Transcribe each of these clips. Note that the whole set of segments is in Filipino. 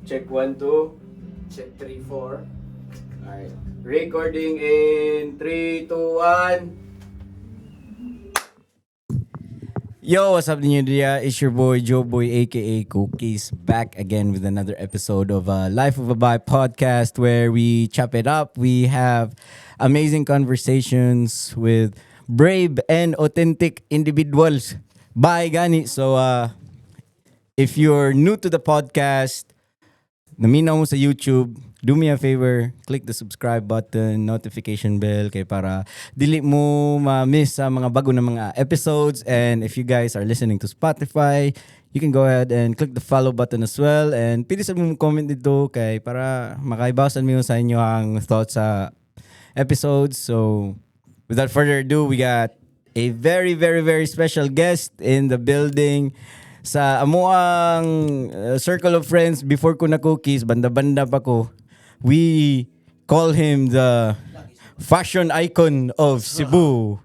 Check 1, 2. Check 3, 4. Alright. Recording in 3, 2, 1. Yo, what's up, Nidia? It's your boy, Joe Boy, aka Cookies, back again with another episode of Life of a Bi podcast where we chop it up. We have amazing conversations with brave and authentic individuals. Bye, Gani. So, if you're new to the podcast, naminaw mo sa YouTube, do me a favor, click the subscribe button, notification bell kay para dili mo ma-miss sa mga bago na mga episodes. And if you guys are listening to Spotify, you can go ahead and click the follow button as well. And pili sa mong comment dito kay para makaibawasan mo sa inyo ang thoughts sa episodes. So, without further ado, we got a very, very, very special guest in the building sa amuang circle of friends before ko na cookies, banda-banda pa ko. We call him the fashion icon of Cebu.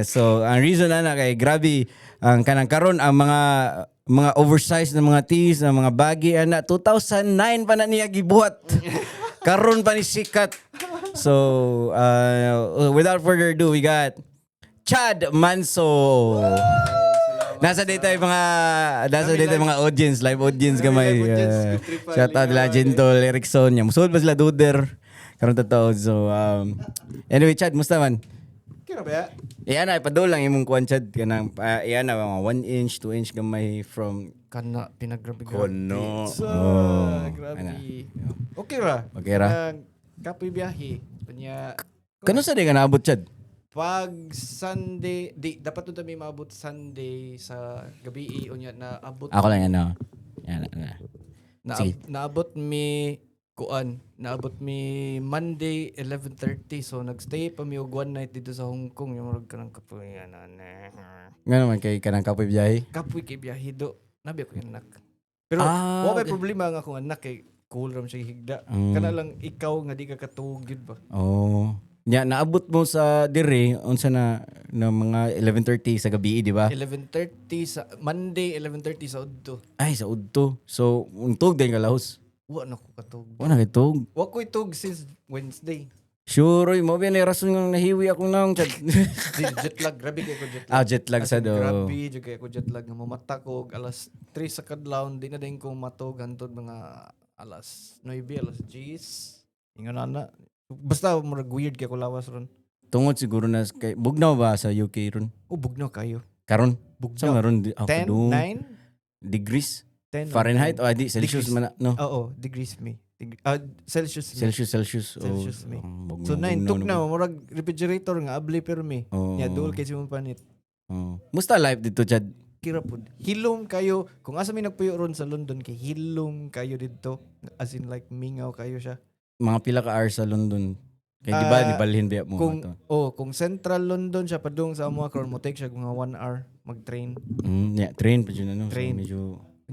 So ang reason na kay grabe ang kanang karon ang mga oversized na mga tees, na mga baggy ana 2009 pa na niya gibuhat. Karon pa ni sikat. So without further ado, we got Chad Manso. Nasa dito yung mga audience, live audience gamay. Shout out la Gentle Erickson. Musod ba sila duder? Karon totoo. So anyway, Chad, musta man? Kira ba? Iyan na ipadulang imong kuan, Chad, kanang iyan na mga 1 inch, 2 inch gamay from Kana pinagrabe Kono. So, grabe. Ana. Okay ra. Okay ra. Kapoy biyahe. Kanya Kano sa di ka naabot, Chad? pag Sunday, dapat to kami maabot Sunday sa gabi unya na abot Ako lang ano. Yan na. Sige. naabot mi naabot mi Monday 11:30, so nagstay pa mi og one night dito sa Hong Kong yung murag kanang kapoy ana. Nga naman kay kanang kapoy biyahe. Kapoy kay biyahe do. Nabi ako yung anak. Pero wa may Okay. problema nga akong anak kay cool ram siya higda. Kana lang ikaw nga di ka katugid ba. Oh. Ya, naabot mo sa dire unsa na mga 11:30 sa gabi, di ba? 11:30 sa Monday 11:30 sa udto. Ay, sa udto. So, untog din ka lahos. Wa na ko katug. Wala kay tog. Wa ko itog since Wednesday. Sure, mo ba na rason nga nahiwi ako nang chat. Jet lag, grabe kay ko jet lag. Jet lag sa do. Grabe jud kay ko jet lag nga mamata ko og alas 3 sa kadlaw, di na din ko matog hantod mga alas 9, alas 10. Ingon na. Basta murag weird kay ko lawas ron. Tungod siguro na kay bugnaw ba sa UK ron? Bugnaw kayo. Karon sa Bugnaw. maron 10, 9, degrees 10 Fahrenheit o di Celsius Degrees. man na, no? Oo, degrees me. Celsius me. Celsius. Celsius, me. bugnaw, So 9 tuk na bugnaw. murag refrigerator nga abli pero me. Oh. Nya dul kay simong panit. Oh. Musta life dito, Chad? Kira pud. Hilom kayo. Kung asa mi nagpuyo ron sa London kay hilom kayo didto. As in like mingaw kayo siya. Mga pila ka hours sa London? Kay di ba Ah, nibalhin ba mo Kung ato? kung Central London siya padung sa amo karon mo take siya mga 1 hour mag-train. Train pa dyan ano. Train. So, medyo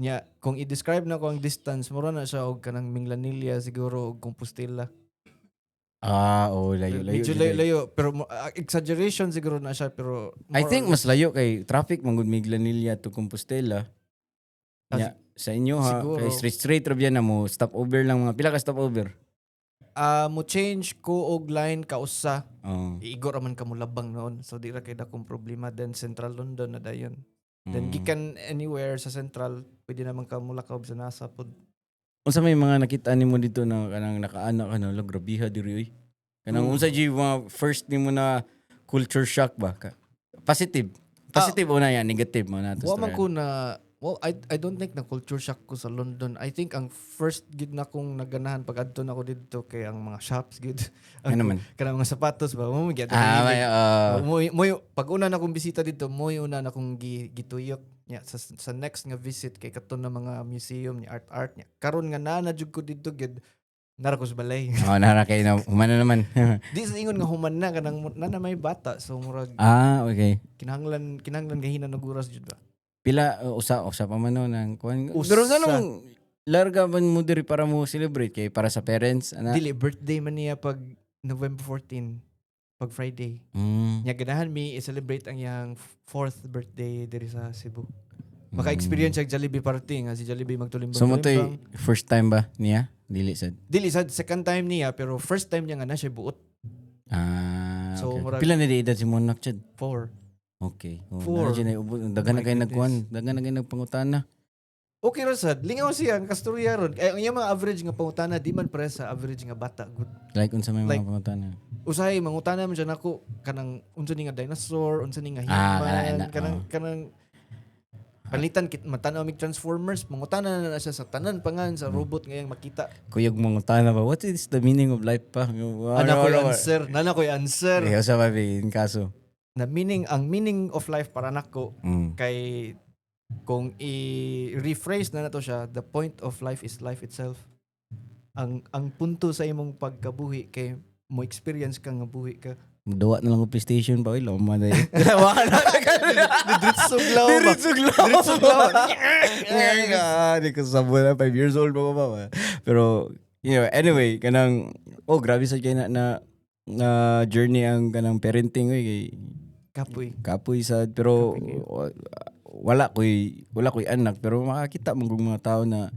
Nya kung i-describe na ko ang distance mura na siya og kanang Minglanilla siguro og Compostela. layo. Medyo layo pero exaggeration siguro na siya pero I more think or mas layo kay traffic mangud Miglanilla to Compostela. Ah, Sa inyo ha, siguro. kay straight ra biyan na mo, stop over lang mga pila ka stop over. mo change ko og line kausa. Oh. Igo ra man ka mo labang noon. So di ra kay dakong problema then Central London na dayon. Then Mm. gikan anywhere sa Central, pwede naman ka mulakaw sa nasa pod. Unsa may mga nakita nimo dito na kanang nakaana ka na grabiha diri oy. Kanang unsa jud mga first nimo na culture shock ba? Positive. Positive o na yan, negative mo na to. Wa man ko na I don't think na culture shock ko sa London. I think ang first gid na kong naganahan pag adto na ako dito kay ang mga shops gid. Ano man? Kanang mga sapatos ba mo gyud. May Pag una na akong bisita dito, mo una na akong gituyok nya sa next nga visit kay katon na mga museum ni art nya. Karon nga na jud ko dito gid nara ko sa balay. nara kay na humana naman. Di sa ingon nga human na kanang na may bata so murag Okay. kinahanglan gahinan og oras jud ba. Pila usa pa man no nang kuan. Usa. Pero ganun larga man mo diri para mo celebrate kay para sa parents ana. Dili birthday man niya pag November 14 pag Friday. Mm. Nya ganahan mi i-celebrate ang yang 4th birthday diri sa Cebu. Maka-experience siya Jollibee party nga si Jollibee magtulimbang. So mo to'y first time ba niya? Dili sad. Dili sad second time niya pero first time niya nga na siya buot. So, Okay. murag- Pila na di edad si Monak chad? 4. Okay. Four. Dagan na My kayo goodness. nagkuhan. Dagan na kayo nagpangutana. Okay ra sad. Lingaw siya ang kasturya ron. Ang iyang mga average nga pangutana di man pare sa average nga bata. Good. Like unsa may Like, mga pangutana. Usahay mangutana man siya nako kanang unsa ni nga dinosaur, unsa ni nga kana, hitman, kanang palitan kit matanaw mig Transformers, mangutana na siya sa tanan pangan sa robot ngayang makita. Kuyog mangutana ba? What is the meaning of life pa? Ana ko answer, nana ko answer. Eh, sa babi, in kaso. Na ang meaning of life para nako Mm. kay kung i-rephrase na nato siya, the point of life is life itself. Ang punto sa imong pagkabuhi kay mo experience ka nga buhi ka. Mudawa na lang ko PlayStation pa. Uy, lama na yun. Diritsog law ba? Diritsog law. Diritsog law. Hindi ko sabo na. 5 years old pa ko pa. Pero, anyway, kanang, grabe sa kayo na journey ang kanang parenting. Kay Kapoy. Sad. Pero, Kapoy wala ko'y anak. Pero makakita mong mga tao na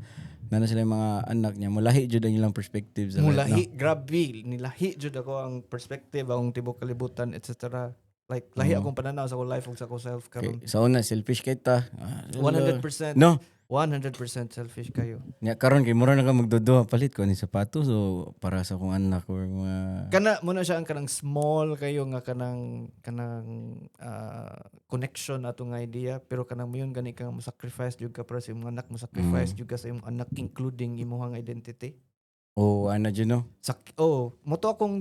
sila yung mga anak niya. Mulahi jud ang ilang perspective sa Mulahi, grabe. Nilahi jud ako ang perspective, ang tibok kalibutan, etc. Like, lahi akong pananaw sa akong life ug sa akong self karon. Okay. Sa una, selfish kita. 100%. No. 100% selfish kayo. Nya karon kay mura na ka magdodo palit ko ni sapatos so para sa akong anak or mga Kana mo na siya ang kanang small kayo nga kanang connection ato nga idea pero kanang mayon gani ka mo sacrifice jud ka para sa imong anak mo sacrifice jud ka sa imong anak including imong identity. ano dyan no? Mo to akong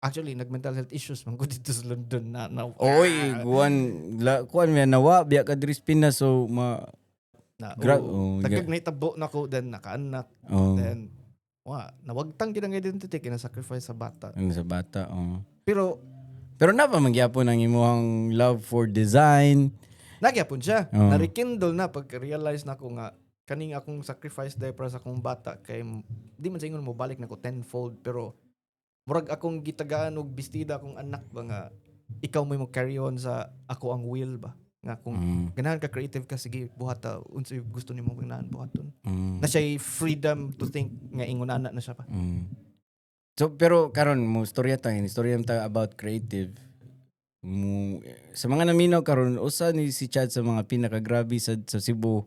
actually nag mental health issues man ko dito sa London na. Oy, kuan may nawa biya ka diri sa Pinas so Tagag na itabo na ko then nakaanak then nawagtang gid ang identity kina sacrifice sa bata. Sa bata, Pero na pa mangyapon ang imong love for design. nagyapon siya. Oo. Narikindle na pag-realize na ko nga kaning akong sacrifice dahil para sa akong bata kay di man sa ingon mo balik na ko tenfold pero murag akong gitagaan og bestida akong anak ba nga ikaw mo carry on sa ako ang will ba nga kung ganahan ka creative ka sige buhata unsay gusto nimo ganahan buhaton na siya freedom to think nga ingon na siya pa. So pero karon mo storya ta about creative sa mga naminaw karon usa ni si Chad sa mga pinakagrabe sa Cebu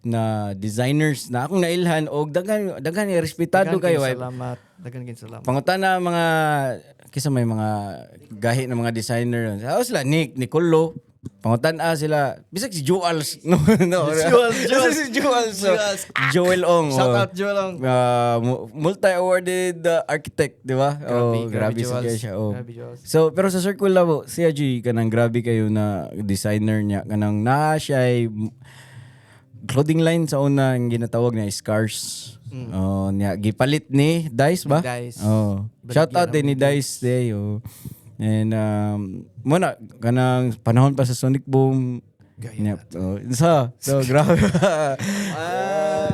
na designers na akong nailhan og daghan respetado kayo Dagan salamat. Pangutana mga kisa may mga gahi ng mga designer. Sila Nicolo. Pangutana sila. Bisag si Juals. No. Juals. Si Juals. So, Joel Ong. Shout out Joel Ong. Multi-awarded architect, di ba? Grabe siya. Grabe Jules. So, pero sa Circle Labo, siya G, kanang grabe kayo na designer niya. Kanang siya ay clothing line sa una ang ginatawag na Scars. Niya gipalit ni Dice ba? Dice. Shout out din ni Dice day. And muna kanang panahon pa sa Sonic Boom. So grabe.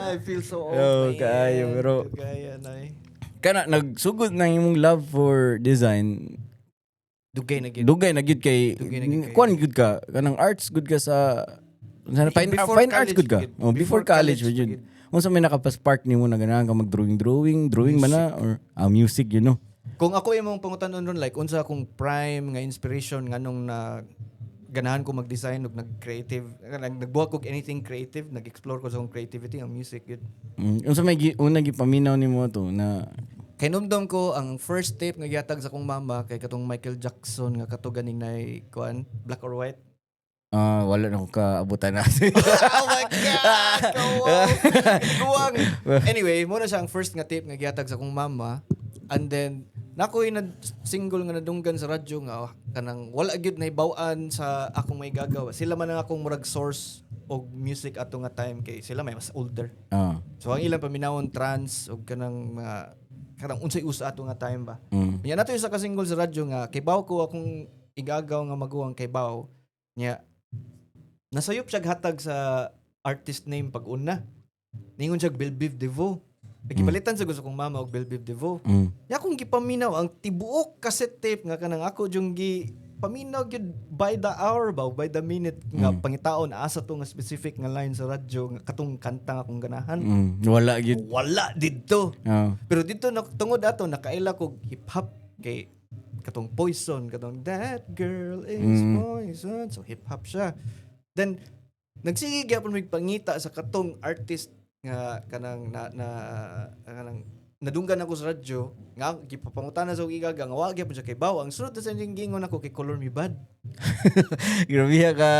I feel so old. Kaayo pero kana nagsugod na imong love for design. Dugay na gyud kay kuan gyud ka kanang arts good ka sa fine arts good ka. Before college yun. Unsa may nakapa-spark nimo na ganahan ka mag-drawing man na or music Kung ako imong pangutanon ron like unsa akong prime nga inspiration nganong na ganahan ko mag-design ug nag-creative nagbuhat ko anything creative nag-explore ko sa akong creativity ang music yun. Unsa may una gipaminaw nimo to na kay numdum ko ang first tape nga gihatag sa akong mama kay katong Michael Jackson nga kato ganing nay kuan black or white. Wala na ko kaabutan na. Oh my God! Guwang! Anyway, muna siya ang first nga tape nga gihatag sa akong mama. And then, nakoy na single nga nadunggan sa radyo nga kanang wala gyud nahibaw-an sa akong may gagawa. Sila man ang akong murag source og music ato nga time kay sila may mas older. So ang ilang paminawon trance og kanang mga kanang unsay usa ato nga time ba. Nya nato sa ka-single sa radyo nga kay baw ko akong igagaw nga maguwang kay baw nya nasayop siya hatag sa artist name pag-una. Ningon siya Belviv Devo. Nagipalitan sa gusto kong mama og Belviv Devo. Ya akong gipaminaw ang tibuok cassette tape nga kanang ako yung paminaw gyud by the hour ba by the minute nga Mm. pangitaon asa to nga specific nga line sa radyo nga katong kanta nga akong ganahan. Wala gid. Wala didto. Oh. Pero dito tungod ato nakaila kog hip hop kay katong Poison, katong That Girl is Poison. So hip hop siya. Then nagsige gyapon mig pangita sa katong artist nga kanang kanang nadunggan ako sa radyo nga gipapangutana sa igaga nga wa gyapon siya kay Baw. Ang sunod na sa gingon ako kay Color Me Bad. Grabe ka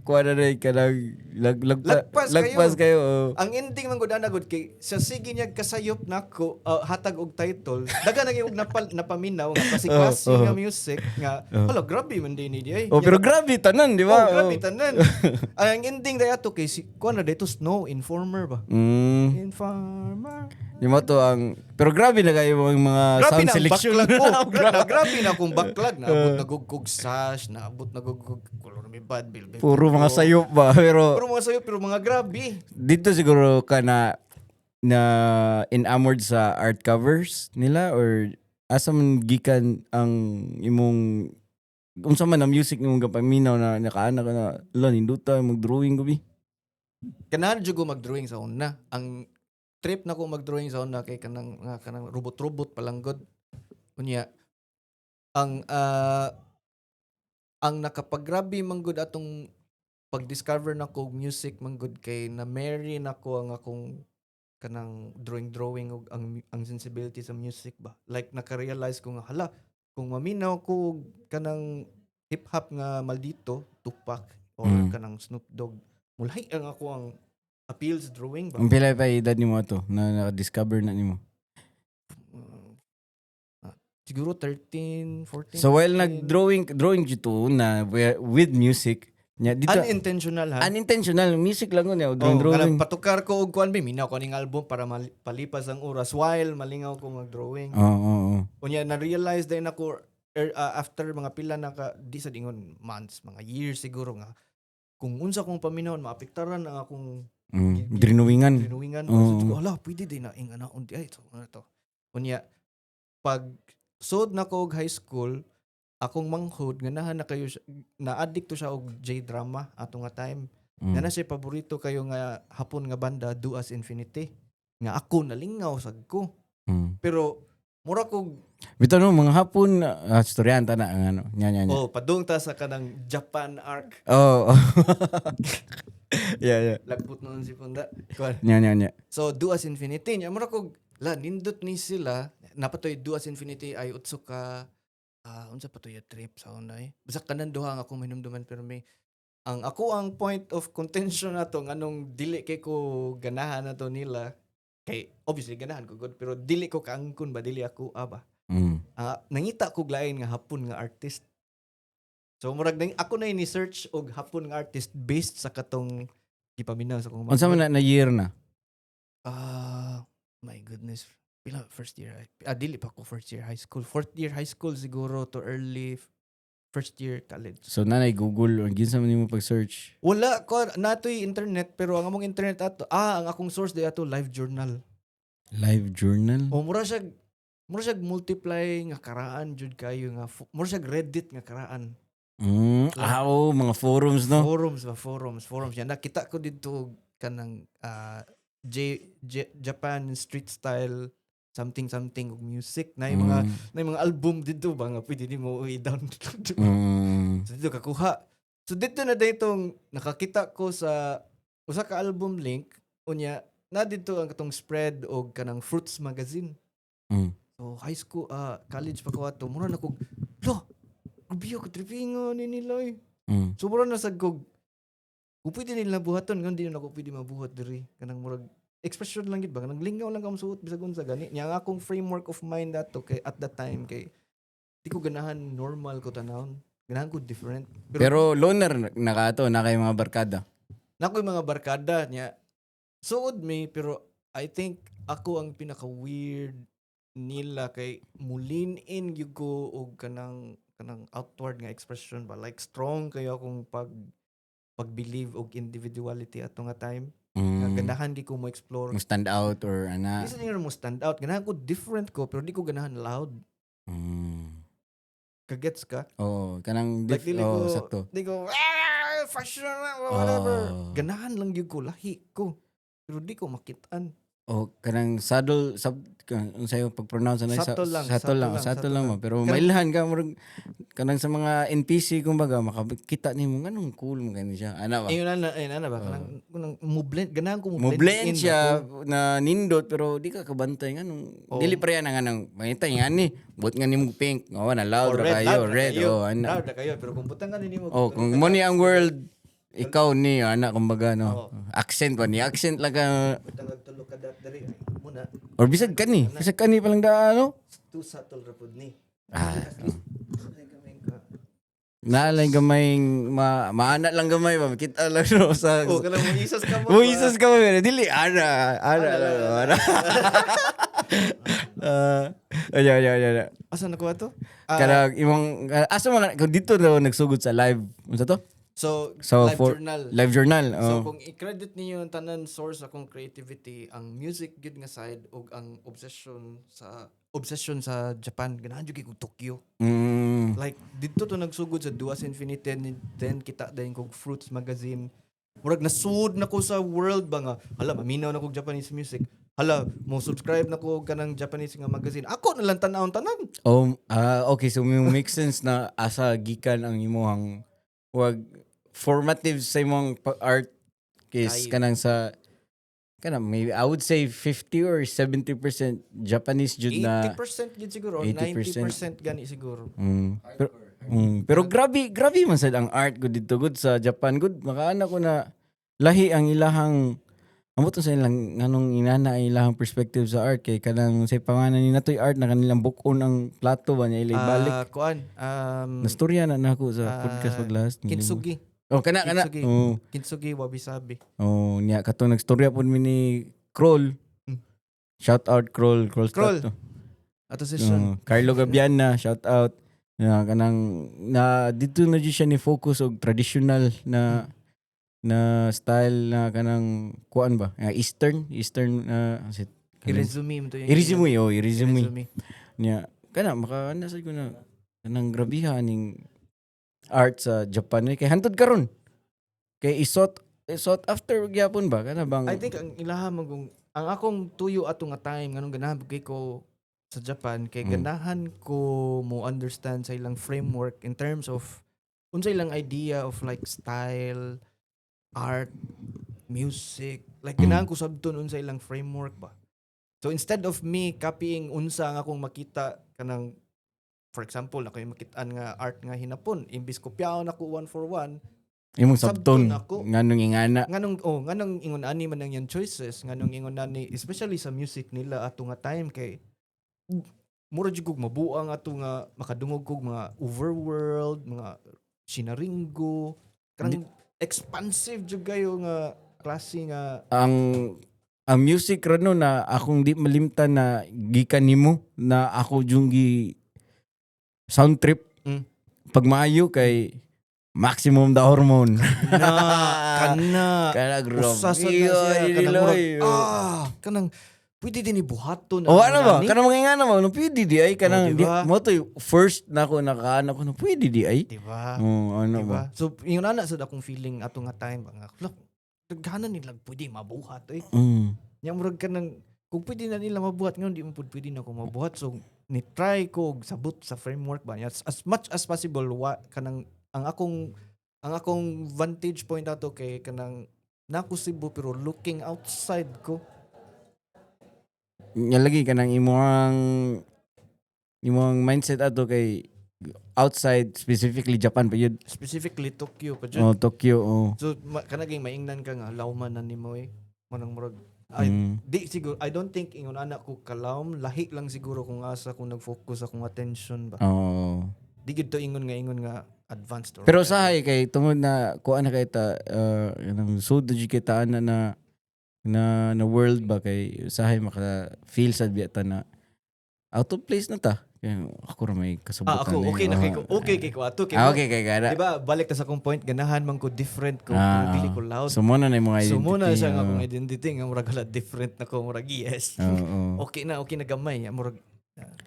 kuha na rin ka ng lagpas kayo. Oh. Ang ending man gud ana gud kay sa sige niya kasayop nako hatag og title daga na gyud napaminaw nga klase nga music nga hala grabe man din ni ay. Oh, pero grabe tanan, di ba? Grabe tanan. Ang ending dayato kay si kuan na dito Snow Informer ba? Informer. Di mo to ang pero grabe na kayo mga Grabe sound na ang selection. backlog. Grabe na akong backlog. Naabot na gugug Sash, naabot na gugug Color Me Bad, Bill. Puro mga sayop ba? Pero Puro mga sayo, pero mga grabe. dito siguro ka na enamored sa art covers nila or asa man gikan ang imong unsa man ang music nimong gapaminaw na nakaana ka na ninduta mag-drawing gabi. Ganahan jud ko mag-drawing sa una. Ang trip na ko mag-drawing sa una kay kanang robot-robot palanggod. Unya ang nakapagrabe man gud atong pag-discover na ko music man gud kay na marry na ko ang akong kanang drawing og ang sensibility sa music ba. Like naka-realize ko nga hala kung maminaw ko kanang hip hop nga maldito, Tupac or kanang Snoop Dogg, mulay ang ako ang appeals drawing ba. Ang pila pa edad nimo to na naka-discover na nimo? Siguro 13, 14. So while 15. drawing jud to na with music nya dito Unintentional ha. unintentional music lang niya Kanang drawing. patukar ko og kuan minaw ko ning album para palipas ang oras while malingaw ko mag-drawing. Oo. Unya na-realize din ako after mga pila na di sa dingon months, mga years siguro nga kung unsa kong paminawon maapektaran ang akong Drinowingan. So ko hala pwede din na ing ana undi ay to. Unya pag sud na ko og high school akong manghod nga na kayo na-addict to siya og J-drama ato nga time. Na siya paborito kayo nga hapon nga banda Do As Infinity. Nga ako nalingaw sad ko. Pero mura ko Bitaw no mga hapon storyan ta na ang ano nya. padung ta sa kanang Japan arc. Oh. Yeah. Lagbot noon si Punda. Kuan. Nya. So Do As Infinity nya mura ko nindot ni sila napatoy Do As Infinity ay utso ka unsa pa to yung trip sa unay. Basta kanan duha nga akong hinumduman pero may ang point of contention na to nganong dili kay ko ganahan na to nila kay obviously ganahan ko good pero dili ko kaangkon ba dili ako ba. Nangita ko lain nga hapon nga artist. So murag ako na ni search og hapon nga artist based sa katong gipaminaw sa kong Unsa man na year na? My goodness. Pila first year. Dili pa ko first year high school. Fourth year high school siguro to early first year college. So nanay Google or ginsa man nimo pag-search? Wala ko natoy internet pero ang among internet ato ang akong source di ato live journal. Live journal? O mura siya multiply nga karaan jud kayo nga mura siya Reddit nga karaan. Mga forums no. Forums yan. Nakita ko dito kanang Japan street style something og music na yung mga album dito ba nga pwede mo i-download. So dito kakuha. So dito na ditong nakakita ko sa usa ka album link unya na dito ang katong spread og kanang Fruits magazine. So high school college pa ko ato mura na kog biyo ko tripingon ni nila. So mura na sad kog kung pwede nila buhaton ngan di na ako pwede mabuhat diri kanang murag expression lang gid ba nang lingaw lang kam suot bisag unsa gani nya nga akong framework of mind dato kay at that time kay di ko ganahan normal ko tanawon ganahan ko different pero loner na ka to na kay mga barkada nakoy mga barkada nya suod me pero I think ako ang pinaka weird nila kay mulin in gyud ko og kanang outward nga expression ba like strong kayo akong pag-believe og individuality ato nga time. Ganahan di ko mo explore. Mo stand out or ana. Isa nga mo stand out. Ganahan ko different ko pero di ko ganahan loud. Kagets ka? Oh, kanang Like dili ko sakto. di ko fashion whatever. Oh. Ganahan lang gyud ko lahi ko. Pero di ko makitaan. Oh, kanang saddle unsay pag-pronounce na Subtle lang, Subtle lang, subtle lang. mo. Pero Kanang- mailhan ka murag kanang sa mga NPC kumbaga makakita nimo nganong cool mo kani siya. Ana ba? Ayun na ba? Kanang mo blend, ganahan ko Mo mo blend in siya ako. na nindot pero di ka kabantay nganong Oh. dili pa yan nga nang mangitay nga ni buot nga nimo pink. Oh, na loud Or ra kayo, loud ra red. kayo. Oh, ana. Loud ra kayo, pero kung butang nimo. Oh, kung mo ni ang world ikaw ni ana kumbaga no. Oo. Accent pa ni accent lang ka Butang tulog ka diri muna. or bisag kani pa lang da ano. Too subtle ra pud ni. Ah, Ay, gamay ka. naalay gamayng maana lang gamay ba makita lang no sa Oh, kanang mo isas ka mo. Mo isas ka ba dili ana ana. Ay. Asa na ko ato? Kanang imong asa man kung dito daw nagsugod sa live unsa to? So, So live for journal. live journal. So Oh. kung i-credit niyo yung tanan source akong creativity, ang music gid nga side ug ang obsession sa Japan, ganahan jud kay Tokyo. Mm. Like dito to nagsugod sa Duas Infinite then kita dayon kog Fruits magazine. Murag nasud na ko sa world ba nga. Hala, maminaw na kog Japanese music. Hala, mo subscribe na ko kanang Japanese nga magazine. Ako na lang tan-awon tanan. Oh, okay, so may make sense na asa gikan ang imong wag formative sa imong art case Ay. kanang sa kanang maybe I would say 50 or 70% Japanese jud na 80% gid siguro, 80%. 90% gani siguro. pero grabe man sad ang art good dito good sa Japan good makaana ko na lahi ang ilahang amo to sa ilang nganong inana ang ilahang perspective sa art kay kanang say pangalan ni natoy art na kanilang bukon ang plato ba niya ilay balik Kuan, nastorya na nako sa podcast pag last Kintsugi. oh kana Kintsugi. oh Kintsugi wabi-sabi. oh niya katong nagstorya pud mi ni Kroll shout out Kroll Kroll. start to. Ato session. Carlo Gabiana, shout out. Kanang na dito na di siya ni focus og traditional na style na kanang kuan ba? Eastern I-resume mo to yung i-resume niya. Kana makaana sa ko na kanang grabiha ning art sa Japan kay hantod karon. Kay isot after gyapon ba kana bang I think ang ilaha magong ang akong tuyo ato nga time nganong ganahan kay ko sa Japan kay ganahan ko mo understand sa ilang framework in terms of unsay ilang idea of like style, art, music. Like ganahan ko sabton unsay ilang framework ba. So instead of me copying unsa nga akong makita kanang for example ako yung makitaan nga art nga hinapon imbis kopyaon ako one for one imong sabton sabton ako. nganong ingana nganong ingon ani man ang yan choices nganong ingon ani especially sa music nila ato nga time kay mura jud kog mabuang ato nga makadungog kog mga overworld mga sinaringo kanang expansive jud kayo nga klase nga ang music rano na akong di malimtan na gikan nimo na ako yung sound trip pag maayo kay Maximum the Hormone kana grabe usasa na siya kanang murag, Diloy. kanang pwede din ibuhaton o ano ba kanang mga ingana mo no pwede di ay kanang diba? mo to first na ako nakaana ko no pwede di ay diba ano diba? ba So yun na sa akong feeling ato nga time nga look daghanan nila pwede mabuhat nya murag kanang kung pwede na nila mabuhat ngayon di mo pwede na ako mabuhat so ni try ko og sabot sa framework ba niya as much as possible kanang ang akong vantage point ato kay kanang nako Cebu pero looking outside ko nya lagi kanang imong mindset ato kay outside specifically Japan pa yun specifically Tokyo pa dyan. Tokyo So kanaging maingnan ka nga lawman na nimo manang murag di siguro I don't think ingon anak ko kalawm lahi lang siguro kung asa kung nag-focus akong attention ba di gid to ingon nga advanced or pero sahay kay tungod na kuan na kay ta kanang sud jud kay ta na world ba kay sahay maka feel sad biya ta na out of place na ta kaya ako ra may kasabutan ako okay na kay ko okay kay ko ato kay okay kay gara diba balik ta sa akong point ganahan man ko different ko pero dili ko loud so mo na mga identity so mo na siya nga akong identity nga murag hala different na ko murag yes okay na gamay murag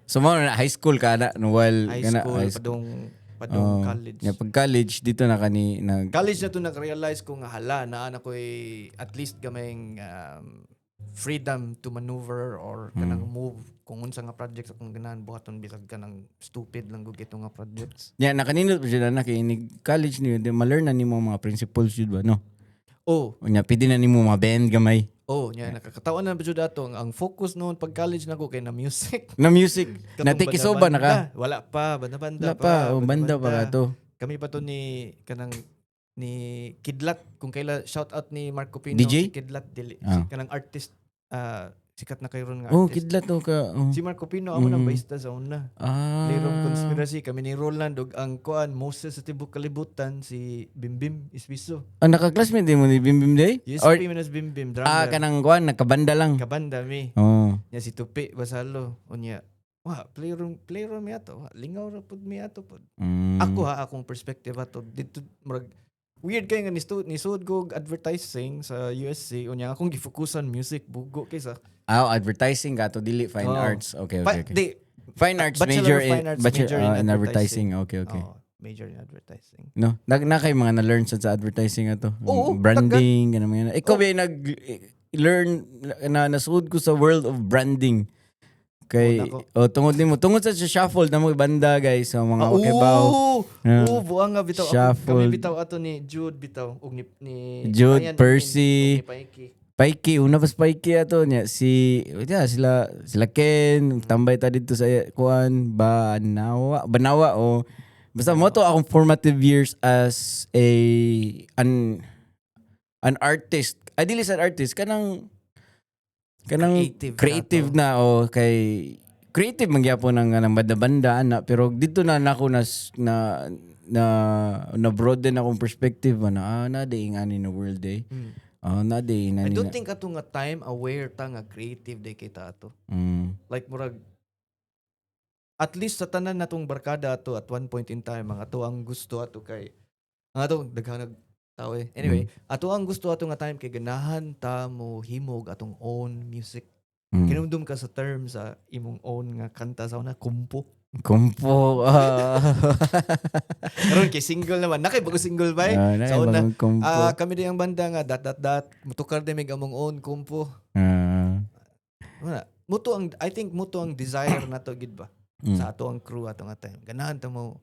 So mo na high school ka na no, while High kana school, padong college. Yeah, pag college dito na kani nag College na to nag-realize ko nga hala na ko at least gamayng freedom to maneuver or kanang move kung unsa nga projects akong ganahan buhaton bisag kanang stupid lang gud ito nga projects. Yeah, nakaninot pa siya na kay ni college niyo, di ma-learn na nimo mga principles jud ba no? Oh, Unya pwede na nimo mga band gamay. nakakatawa na ba jud ato ang focus noon pag college na ko kay na music. Na music. Katong Na tikisoba na ka. banda-banda. Wala pa, banda-banda Wala pa, o banda pa ka to. Kami pa to ni Kidlat kung kaila shout out ni Marco Pino DJ? si Kidlat dili Ah. si kanang artist sikat na kayron nga Oh, artist. kidlat to ka. Oh. Si Marco Pino amo nang baista sa una. Playroom Conspiracy kami ni Roland ug ang kuan Moses sa tibok kalibutan si Bimbim Isbiso. Naka-classmate din mo ni Bim Bim Day? Or USP minus Bimbim drummer. kanang kuan nakabanda lang. Kabanda mi. Oh. Nya si Tupi Basalo unya. Playroom mi ato. Lingaw ra pud mi ato pud. Mm. Akong perspective ato dito murag weird kay nga ni sud ko advertising sa USC unya akong gifokusan music bugo kaysa Advertising ka to dili fine Oh. arts. Okay, okay. Di, Fine arts Bachelor major of Fine Arts, bachelor major in in advertising. Okay, okay. major in advertising. No, na kay mga na-learn sa advertising ato. Oo, Branding ganun mga. Ikaw ba nag-learn na nasuod ko sa world of branding. Kay tungod sa shuffle na mo banda guys sa mga wakibaw. Buang nga bitaw Shuffle. kami bitaw ato ni Jude bitaw ug ni Jude, Ryan, Percy. ug ni Paiki. Paiki, una pas Paiki ato niya sila Ken tambay ta dito sa kuan Banawa o basta mo to akong formative years as an artist. Dili sa artist kanang creative na o kay creative mangyapon ng banda-banda ana pero dito na nako na broaden akong perspective na day ngani na world day. Na day I nani. don't think ato nga time aware ta nga creative day kita ato. Like murag at least sa tanan natong barkada ato at one point in time mga ato ang gusto ato kay ang ato daghang tao Anyway, ato ang gusto ato nga time kay ganahan ta mo himog atong own music. Kinumdum ka sa term sa imong own nga kanta sa una kumpo. Karon kay single naman. Nakay bago single ba? Sa una. Kami din ang banda nga mutukar din mig among own kumpo. I think muto ang desire nato gid ba sa ato ang crew ato nga time. Ganahan ta mo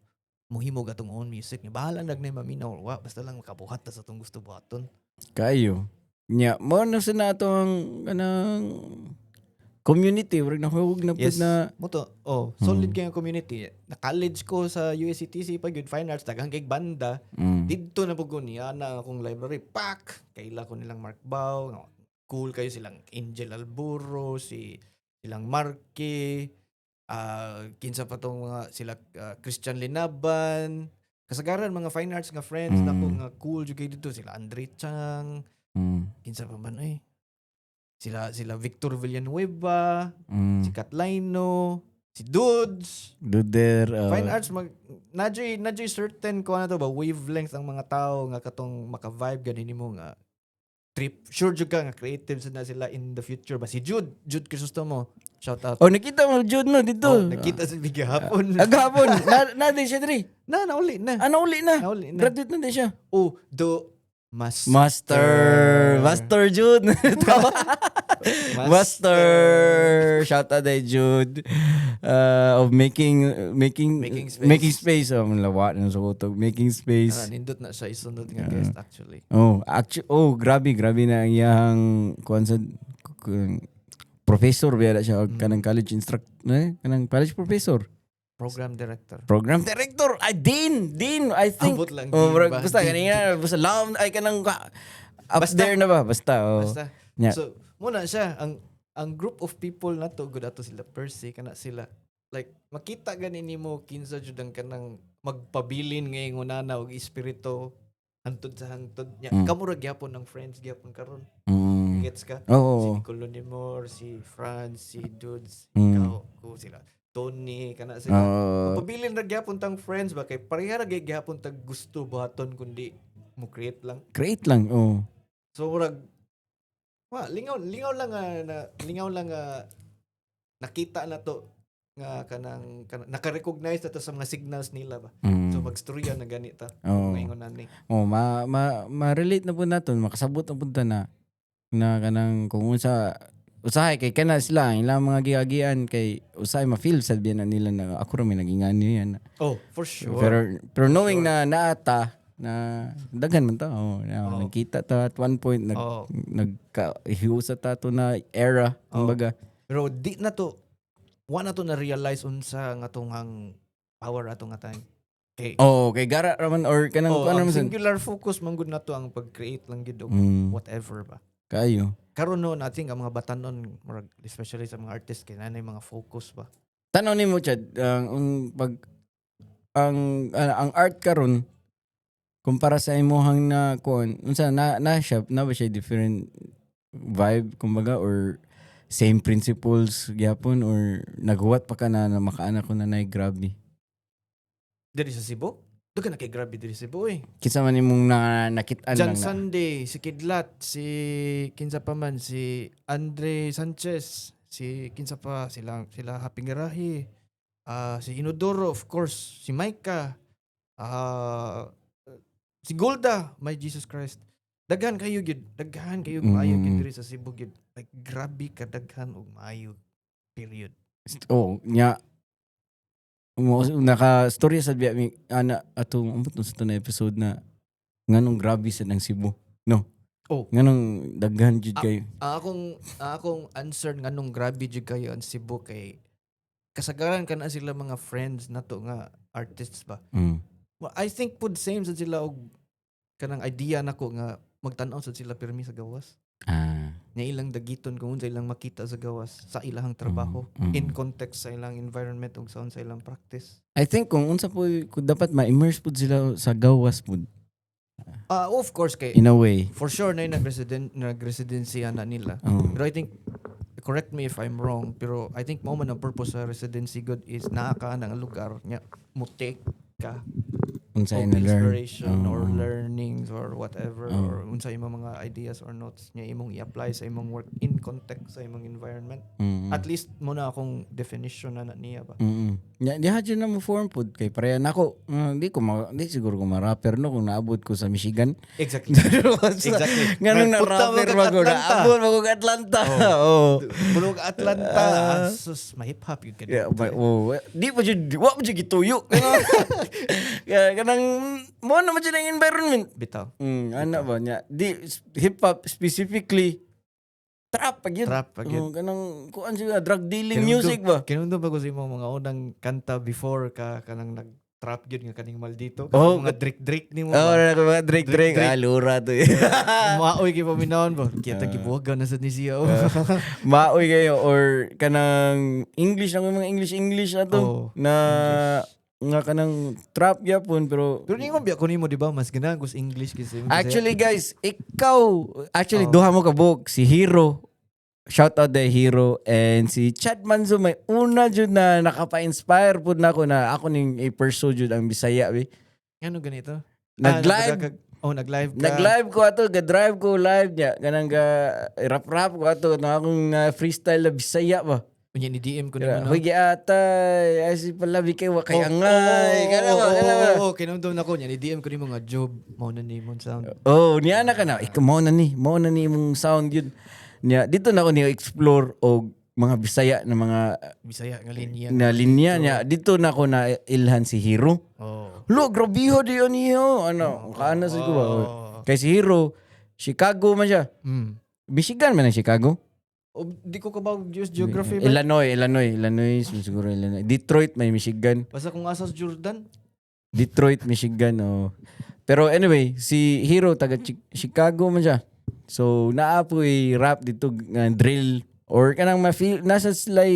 muhimog atong own music niya. Bahala nagnay maminaw or basta lang makabuhat ta sa atong gusto buhaton. Kayo. Nya mo na sa nato ang kanang community wag na huwag na pud na muto. Solid kay nga community. Na college ko sa USCTC pa good fine arts daghang kay banda. Didto na pud ko niya na akong library pack. Kaila ko nilang Mark Bao. Cool kayo silang Angel Alburo, silang Marky, kinsa pa tong mga sila Christian Linaban. Kasagaran mga fine arts nga friends nako nga cool jud kay dito sila Andre Chang. Kinsa pa man sila Victor Villanueva, si Catlino, si Dudes. Fine arts nadjay certain ko na to ba wavelength ang mga tao nga katong maka-vibe ganin nimo nga trip. Sure jud ka nga creative na sila in the future ba si Jude Crisostomo. Shout out. Nakita mo Jude no dito. Nakita sa bigahapon. Agapon. na din siya dre. Nauli na. Nauli na. Graduate na din siya. Master Jude. Master. Shout out kay Jude. Of making space. Lawa na sa utog. Making space. Nindot na siya isunod nga guest actually. Grabe na ang iyang professor biya siya kanang college instructor, kanang college professor. Program director. Dean, I think. Abot lang Dean ba? Basta kanina, basta lang, ay kanang up there na ba? Basta. Yeah. So, muna siya, ang group of people na to, good ato sila Percy, kana sila, like, makita ganin mo, kinsa jud ang kanang magpabilin ngayong unana, og espiritu, hantod sa hantod niya. Kamura gyapon ng friends, gyapon karon. Gets ka? Si Nicolo Nimor, si Franz, si Dudes, ikaw, ko sila. Tony kana sila mapabilin ra gyapon tang friends ba kay pareha ra gyapon tag gusto buhaton kundi mo create lang so murag lingaw lang nga nakita na to nga naka-recognize na to sa mga signals nila ba. Mm. So magstorya na ganita. Oo. Ngayon nani. Oh, ma-relate na po naton, makasabot na punta na kanang kung unsa usahay kay kana sila ilang mga giagian kay usahay ma-feel sad na nila na ako ra may naging ano yan. Oh, for sure. Pero knowing na naata na daghan man ta nakita ta at one point nagkahiusa ta to na era kumbaga. Pero di na to na to na realize unsa nga tungang power ato nga time. Kay gara raman or kanang ang singular focus man gud na to ang pag-create lang gid og whatever ba. Kayo. Karon no nating ang mga batanon especially sa mga artist kay nanay mga focus ba. Tanaw nimo Chad ang art karon kumpara sa imuhang na kuan unsa na ba siya different vibe kumbaga or same principles gyapon or naghuwat pa ka na makaanak ko na nay grabe diri sa Cebu? Duga na kay grabe diri sa Cebu eh. Kinsa man imong nakit-an Jan lang na Sunday, si Kidlat, si kinsa pa man, si Andre Sanchez, si kinsa pa sila Happy Ngarahi, si Inodoro of course, si Maika, si Golda, my Jesus Christ. Daghan kayo maayo gid diri sa Cebu gid. Like grabe ka daghan og maayo. Period. nya naka-storya sa biya mi ana atong ambot sa to na episode na nganong grabe sa ng Cebu no nganong daghan jud kayo akong answer nganong grabe jud kayo ang Cebu kay kasagaran kana sila mga friends nato nga artists ba. Well, I think pud same sa sila og kanang idea nako nga magtan-aw sa sila pirmi sa gawas. Nya ilang dagiton kung unsa ilang makita sa gawas sa ilang trabaho in context sa ilang environment ug sa ilang practice. I think kung unsa po kung dapat ma-immerse pud sila sa gawas pud. Of course kay In a way. For sure na nag-residency na nila. Pero I think correct me if I'm wrong pero I think mo man ang purpose sa residency good is naa ka nang lugar nya mo take ka Unsay of na learn inspiration or learnings or whatever or unsay imong mga ideas or notes nya imong i-apply sa imong work in context sa imong environment. At least mo na akong definition na niya ba. Di hadyo na mo form pud kay pareha nako di siguro ko ma-rapper no kung naabot ko sa Michigan. Exactly. Ganun na rapper ba ko naabot mo ko Atlanta. Bulog Atlanta. Sus mahip hop yun kanina. Di pa jud wa pa jud gituyo. Kanang mo na man ang environment Bitaw. Ana ba nya di hip hop specifically trap pag yun. Kanang kuan siya drug dealing music ba. Kinundo ba ko sa imong mga unang kanta before ka kanang nag-trap yun nga kaning maldito. Mga Drake nimo. Mga Drake. Lura to. Maoy kay paminawon ba. Kita gibuwag na sa ni siya. Maoy kayo or kanang English lang mga English na to na nga kanang trap yapon pero ningon biya kunin mo di ba mas ganahan kus English kasi actually guys ikaw duha mo kabuk si Hero shout out the Hero and si Chad Manzo may una jud na nakapa-inspire pud nako na ako ning i-pursue jud ang Bisaya we ano ganito nag-live ko ato ga-drive ko live nya ganang ga rap ko ato na akong freestyle na Bisaya ba. Unya ni DM ko naman. Huwag atay. Asi pala kay wakay angay. Oo, kinumdum na ko niya. Ni DM ko ni mga job. Mao na ni mong sound. Niya na ka na. Mao na ni mong sound yun. Niya, dito na ko niya explore og mga Bisaya na mga Bisaya nga linya. Na linya niya. Dito na ko na ilhan si Hero. Lo, grabiho diyo niyo. Kaana sa ko ba? Kay si Hero, Chicago man siya. Michigan man ang Chicago. Di ko kabawag geography ba? Illinois siguro Illinois. Detroit may Michigan. Basta kung asas Jordan. Detroit, Michigan. Pero anyway, si Hero taga Chicago man siya. So naapoy rap dito drill or kanang ma-feel nasa sila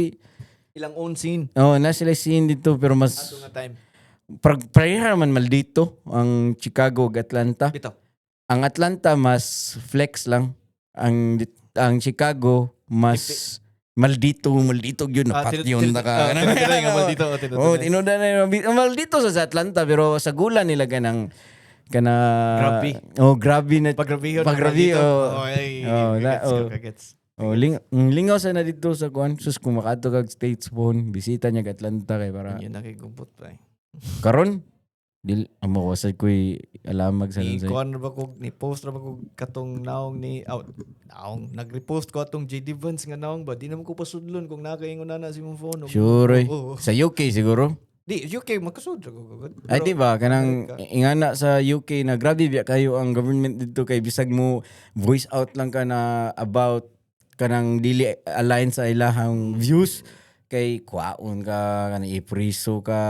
ilang own scene. Nasa sila scene dito pero mas ato nga time. Pareha man maldito ang Chicago ug Atlanta. Bitaw. Ang Atlanta mas flex lang. Ang Chicago mas maldito yun patyon na ka maldito tinuda na maldito sa Atlanta pero sa gula nila grabe grabe na pagrabi gets Lingaw sa na dito sa kuan. Sus kung makato kag States phone, bisita niya ka Atlanta kay para Yun nakikubot pa eh. karon amo ko sa kuy alamag sa Ni nun sa. kuan ra ba ko ni post ra ba ko katong naong ni naong nag-repost ko atong JD Vance nga naong ba di naman ko pasudlon kung nakaingon na si mong phone. Sure. Oo. Sa UK siguro. Di UK makasud ra ko. Ay di ba kanang Amerika. ingana sa UK na grabe biya kayo ang government dito kay bisag mo voice out lang ka na about kanang dili align sa ilahang views kay kwaon ka kanang ipriso ka.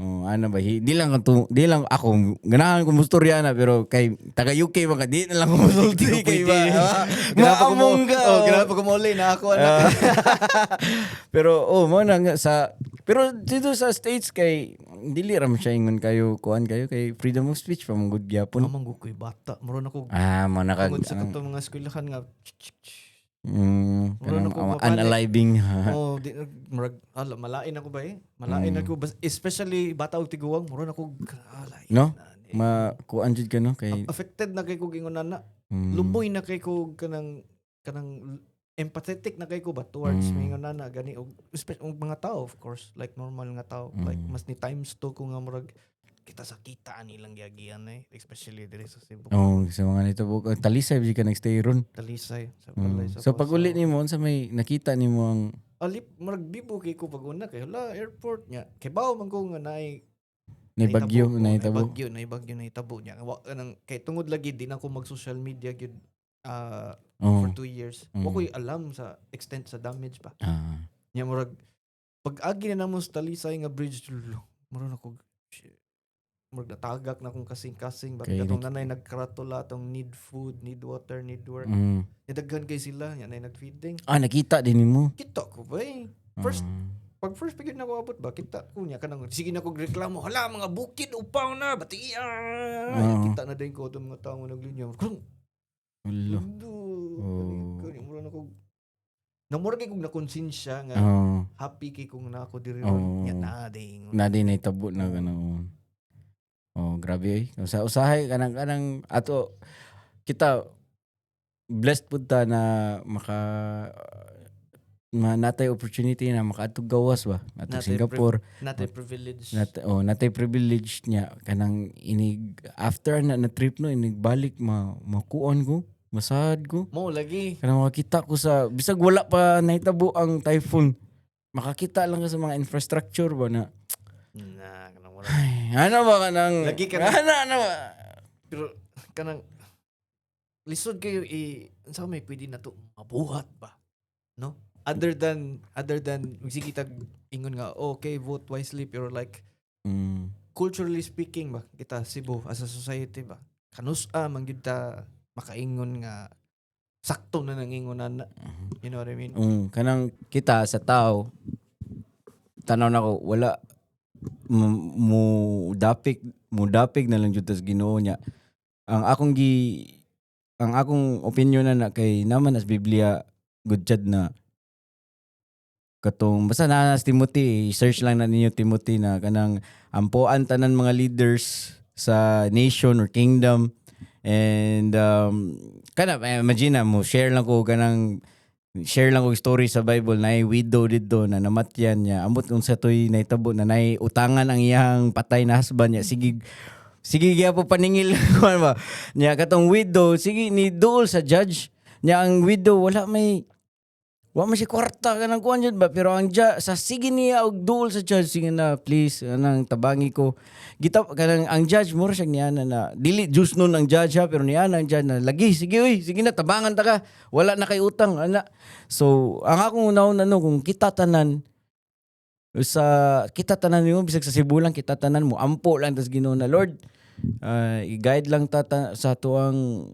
Ano ba di lang ako ganahan ko mustorya na pero kay taga UK ba ka di na lang ko musulti kay ba. Maamong ka. Grabe ko mo na ako anak. Pero mo na nga sa pero dito sa States kay dili ra man siya ingon kayo kuan kayo kay freedom of speech pa mong good gyapon. Amang gukoy bata. Muro na ko Mo na kag tungod sa katong mga eskwelahan nga. kanang ako unaliving. Oh, di murag malain ako ba eh. Malain ako especially bata og tiguang, muro na ko alain. No? Kuan jud ka no kay Affected na kay ko gingon na. mm, Lumoy na kay ko kanang empathetic na kay ko ba towards mingon na gani og mga tao of course like normal nga tao like mas ni times 2 ko nga murag kita sa kita nilang giagian eh especially diri sa Cebu. sa mga nito talisay di ka nagstay ron. Talisay sa balay sa So pag uli nimo sa may nakita nimo ang alip murag bibo kay ko pag una kay hala airport nya kay bawo man ko nga naay naibagyo naitabo. naibagyo niya wa nang kay tungod lagi di na ko mag social media gyud Oh. for 2 years wa ko'y alam sa extent sa damage pa nya murag pag agi na namo sa Talisay nga bridge murag na ko murag natagak na kong kasing-kasing bakit Kay atong nanay nagkaratula atong need food need water need work daghan kay sila nya nay nagfeeding nakita din nimo. kita ko ba eh first pag first pagid na ko abot ba kita ko nya kanang sige na ko reklamo hala mga bukid upaw na batiya kita na din ko itong mga tao nga naglinya Ulo. mura na ko namura kay kong nakonsensya nga happy kay kong na ako diri nya na ding naitabo na ganoon. Grabe eh. Sa usahay kanang ato kita blessed pud ta na natay opportunity na makaadtog gawas ba ato Singapore natay privilege natay privilege niya kanang inig after na trip no inigbalik makuon ko masad ko mo lagi kanang makita ko sa bisag wala pa nahitabo ang typhoon makakita lang ka sa mga infrastructure ba na kanang wala ano ba kanang lagi ka ano ba pero kanang lisod kayo unsa may pwede na to mabuhat ba no other than sige tag ingon nga okay vote wisely pero like culturally speaking ba kita Cebu as a society ba kanusa man gyud ta makaingon nga sakto na nangingon na you know what I mean kanang kita sa tao tanaw nako wala mo dapig na lang jud tas Ginoo niya ang akong opinion na kay naman as Biblia good chad na katong basta na Timothy search lang na ninyo Timothy na kanang ampuan tanan mga leaders sa nation or kingdom and imagine mo share lang ko story sa Bible na widow dito na namatyan niya ambot kung sa toy naitabo na nay utangan ang iyang patay na husband niya sige giya po paningil kuan ba niya katong widow sige ni duol sa judge niya ang widow wala man si kwarta kanang kuan jud ba pero ang sa sige niya og duol sa judge sige na please anang tabangi ko kanang ang judge mura siya niya na dili just nun ang judge ha pero niya ang judge na lagi sige na tabangan ta ka wala na kay utang ana so ang akong unahon kung kita tanan mo bisag sa Cebu lang kita tanan mo ampo lang tas Ginoo na Lord i-guide lang ta sa tuang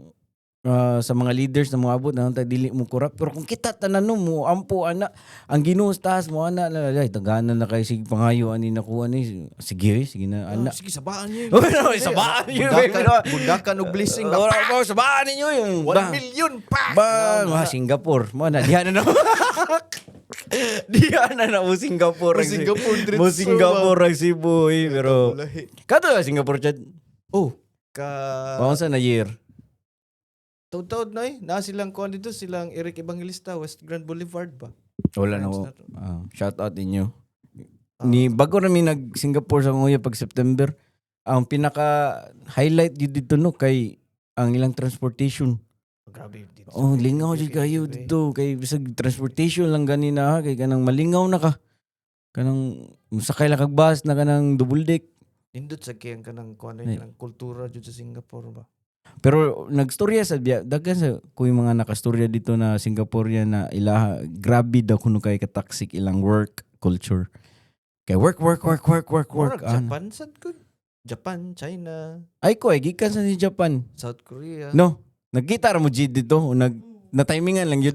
sa mga leaders na moabot na dili mo corrupt pero kung kita tanan mo ampo ana ang Ginoo taas mo ana taganan na kay sig pangayo ani nakuha ni sige na ana sige sabaan niyo sabaan niyo bundakan og blessing ba sabaan niyo yung 1 million pa Singapore mo na diha na diha na mo Singapore mo Singapore ang Cebu pero kato Singapore chat ka sa na year taod-taod na na silang kuan dito, silang Eric Evangelista, West Grand Boulevard ba? Wala na Friends ko. na to. Shout out inyo. Ah. Ni bago na mi nag Singapore sa nguya pag September. Ang pinaka highlight yun dito no kay ang ilang transportation. Grabe dito. Oh, lingaw jud kayo dito kay bisag transportation lang ganina ha kay kanang malingaw na ka. Kanang sakay lang kag bus na kanang double deck. Nindot sa kayang kanang kuan Ay. kanang kultura jud sa Singapore ba. Pero nagstorya sa biya daghan sa kuy mga nakastorya dito na Singaporean na ilaha grabe daw kuno kay ka-toxic ilang work culture. Kay work. Murag Ano? Japan sad ko. Japan, China, Ay ko gikan sa ni Japan. South Korea. No, nagkita ra mo jid dito o na timingan lang yun.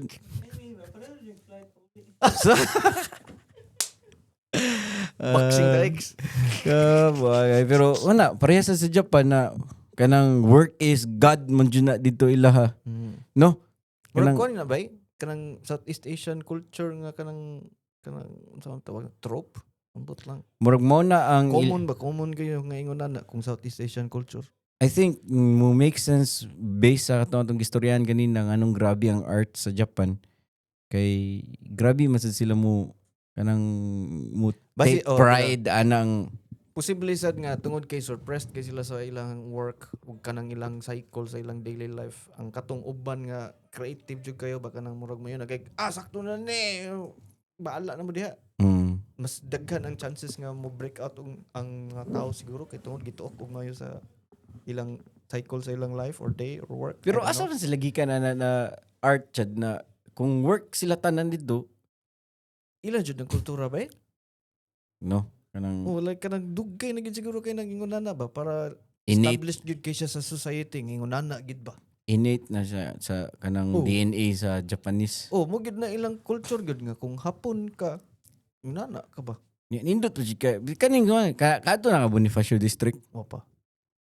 Boxing legs. Kabagay. Pero wala, parehas sa Japan na kanang work is God man dyan na dito ilaha. No? Murag Kanang, kuan na ba? Kanang Southeast Asian culture nga kanang sa tawag trope. Ambot lang. murag mo na ang Common ba? Common kayo nga ingon na kung Southeast Asian culture. I think mo make sense based sa katong istoryahan kanina nga anong grabe ang art sa Japan. Kay grabe man sad sila mo kanang mo take pride anang Posible sad nga tungod kay surprised kay sila sa ilang work ug kanang ilang cycle sa ilang daily life. Ang katong uban nga creative jud kayo baka nang murag mayon kay sakto na ni. Baala na mo diha. Mas daghan ang chances nga mo break out ang mga tao siguro kay tungod gituok og mayo sa ilang cycle sa ilang life or day or work. pero asa man sila gikan na art chad na kung work sila tanan dito ilan jud ang kultura ba? no kanang Like kanang dugay na gid siguro kay nang ingonana ba para innate established gid kay siya sa society ingonana gid ba? innate na siya sa kanang DNA sa Japanese. Mo gid na ilang culture gid nga kung hapon ka ingonana ka ba? Nindot to ka kaning kato na nga Bonifacio district. O pa.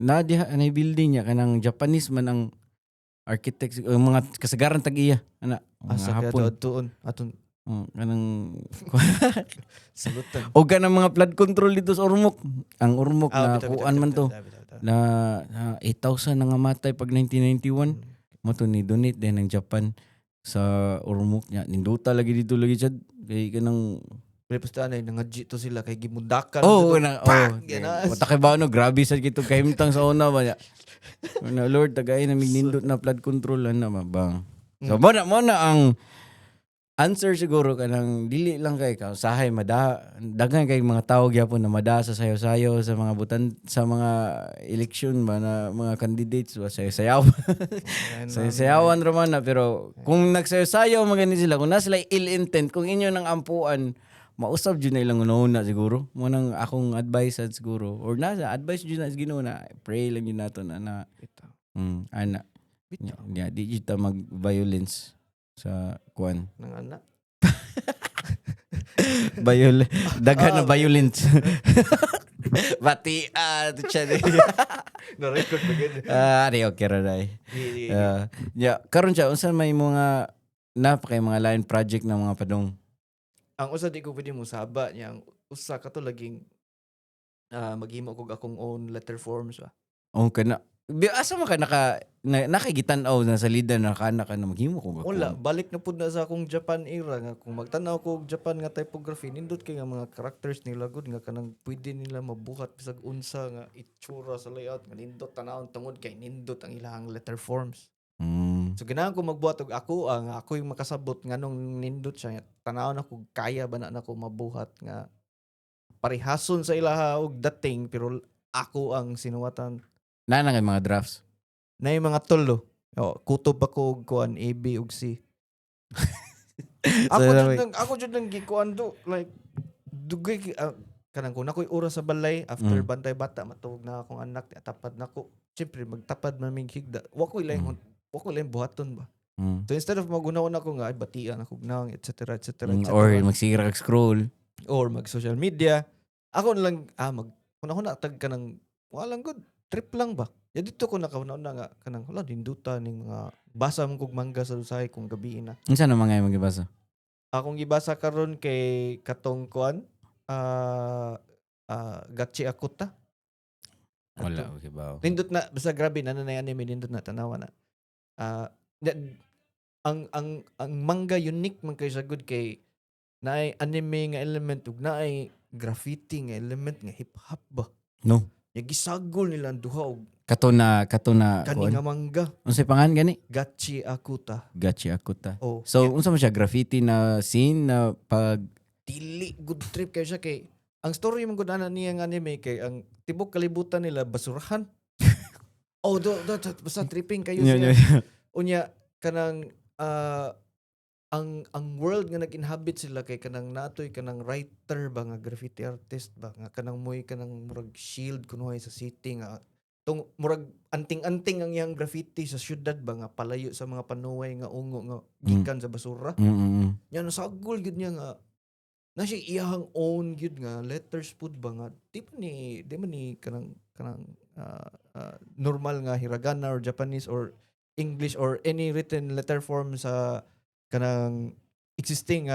Na diha na building niya kanang Japanese man ang architect mga kasagaran tag-iya ana Asa kaya hapon tuon aton kanang sagutan. o kanang mga flood control dito sa Ormoc ang Ormoc na bitaw, kuan man to bitaw. na 8,000 na nga matay pag 1991 mo to ni donate din ng Japan sa Ormoc niya ninduta lagi dito lagi siya kay kanang Pilipusta na nangadji to sila kay gimundakan. Wata kay ba no grabe sa gito kahimtang sa una ba niya. Na Lord tagay na nindot na flood control na mabang. So mo na ang answer siguro kanang dili lang kay kausahay daghan kay mga tao gyapon na mada sa sayo-sayo sa mga sa mga election ba na mga candidates wa sayo-sayaw. Sayo-sayawan raman na pero kung nagsayo-sayo magani sila kung na sila ill intent kung inyo nang ampuan mausab jud na ilang una siguro mo nang akong advice siguro or nasa advice jud na Ginoo na pray lang yun nato na ana di jud ta mag violence sa kuan nang anak daghan na violence bati siya na record ba gid ari okay ra dai karon siya unsa may mga napakay mga line project ng mga padong ang usa di ko pwede mo saba niya ang usa ka to laging maghimo kog akong own letter forms ba. kana asa man ka nakagitan-aw na salida na kana ka na maghimo ko wala balik na pud na sa akong Japan era nga kung magtan-aw ko og Japan nga typography nindot kay nga mga characters nila good nga kanang pwede nila mabuhat bisag unsa nga itsura sa layout nga nindot tanawon tungod kay nindot ang ilang letter forms. So ganahan ko magbuhat og ako yung makasabot nganong nindot siya tanawon ako kaya ba na nako mabuhat nga parihason sa ilaha og dating pero ako ang sinuwatan na nga mga drafts na yung mga tolo kutob ako og kuan A, B ug C. ako jud nang gikuan do like dugay kanang kung nakoy oras sa balay after bantay bata matawag na akong anak tapad nako syempre magtapad man mig higda wa ko lang buhaton ba. So instead of magunahon ako nga ay batian ako nang etc. or magsira kag scroll or mag social media ako na lang kunahon na tag kanang walang good trip lang ba. Ya dito ko nakaunaw na nga kanang wala dinduta ning mga basa mo kog mangga sa usahay kung gabi na. Unsa na mga magibasa? Akong gibasa karon kay katong kuan Gachi Akuta. Wala okay ba. Nindot na basta grabe na anime nindot na tanawa na. Na- ang manga unique man kay sa good kay naay anime nga element ug naay graffiti nga element nga hip hop ba. No. Ya gisagol nila ang duha og Kato na kani nga kuan. manga Unsay pangan gani? Gachi Akuta. Gachi Akuta. Oh, So unsa man siya graffiti na scene na pag dili good trip kay siya kay ang story man gud ana niya nga anime kay ang tibok kalibutan nila basurahan. Oh, basta tripping kayo siya. Unya kanang ang world nga nag-inhabit sila kay kanang natoy kanang writer ba nga graffiti artist ba nga kanang moy kanang murag shield kunuhay sa city nga tung murag anting-anting ang iyang graffiti sa syudad ba nga palayo sa mga panuway nga ungo nga gikan sa basura. Nya nasagol gid niya nga na siya iyang own gid nga letters pud ba nga di man ni kanang normal nga hiragana or Japanese or English or any written letter form sa kanang existing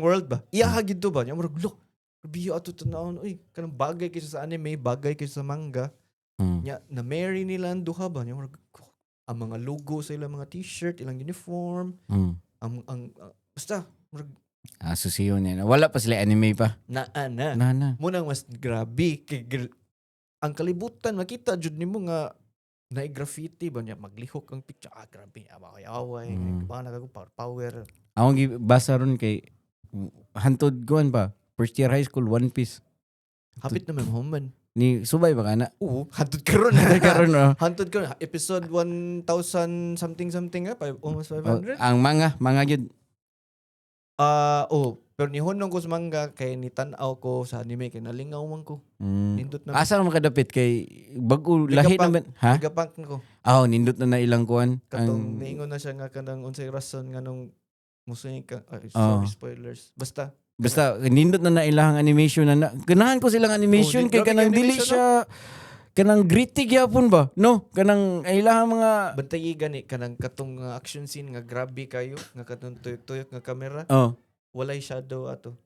world ba iya gid to ba nya murag look biyo ato tanawon uy kanang bagay kaysa sa anime bagay kaysa sa manga nya na marry nila ang duha ba nya murag ang mga logo sa ilang mga t-shirt ilang uniform ang basta murag Asosiyon niya. Wala pa sila anime pa. na munang mas grabe kay ang kalibutan makita jud nimo nga na graffiti ba niya maglihok ang picture grabe away ba na kago power Akong gibasa ron kay hantod kuan pa. First year high school, One Piece. hapit naman human Ni subay ba kana? oo hantod karon Karon hantod karon episode 1000 something almost 500 ang mga gyud. pero nihunong ko sa manga kay nitan-aw ko sa anime kay nalingaw man ko nindot na Asa na makadapit kay bago lahi Nagapang- naman ha? nagapunk ko Nindot na ilang kuan. katong niingon na siya nga kanang unsay rason nga nung musuy ka Oo. sorry spoilers basta Basta nindot na ilahang animation na ganahan ko silang animation kay grabe kanang yung dili animation, siya kanang gritty gyapon ba? No, kanang ilahang mga bantayi gani kanang katong action scene nga grabe kayo nga katong tuyok-tuyok nga kamera walay shadow ato.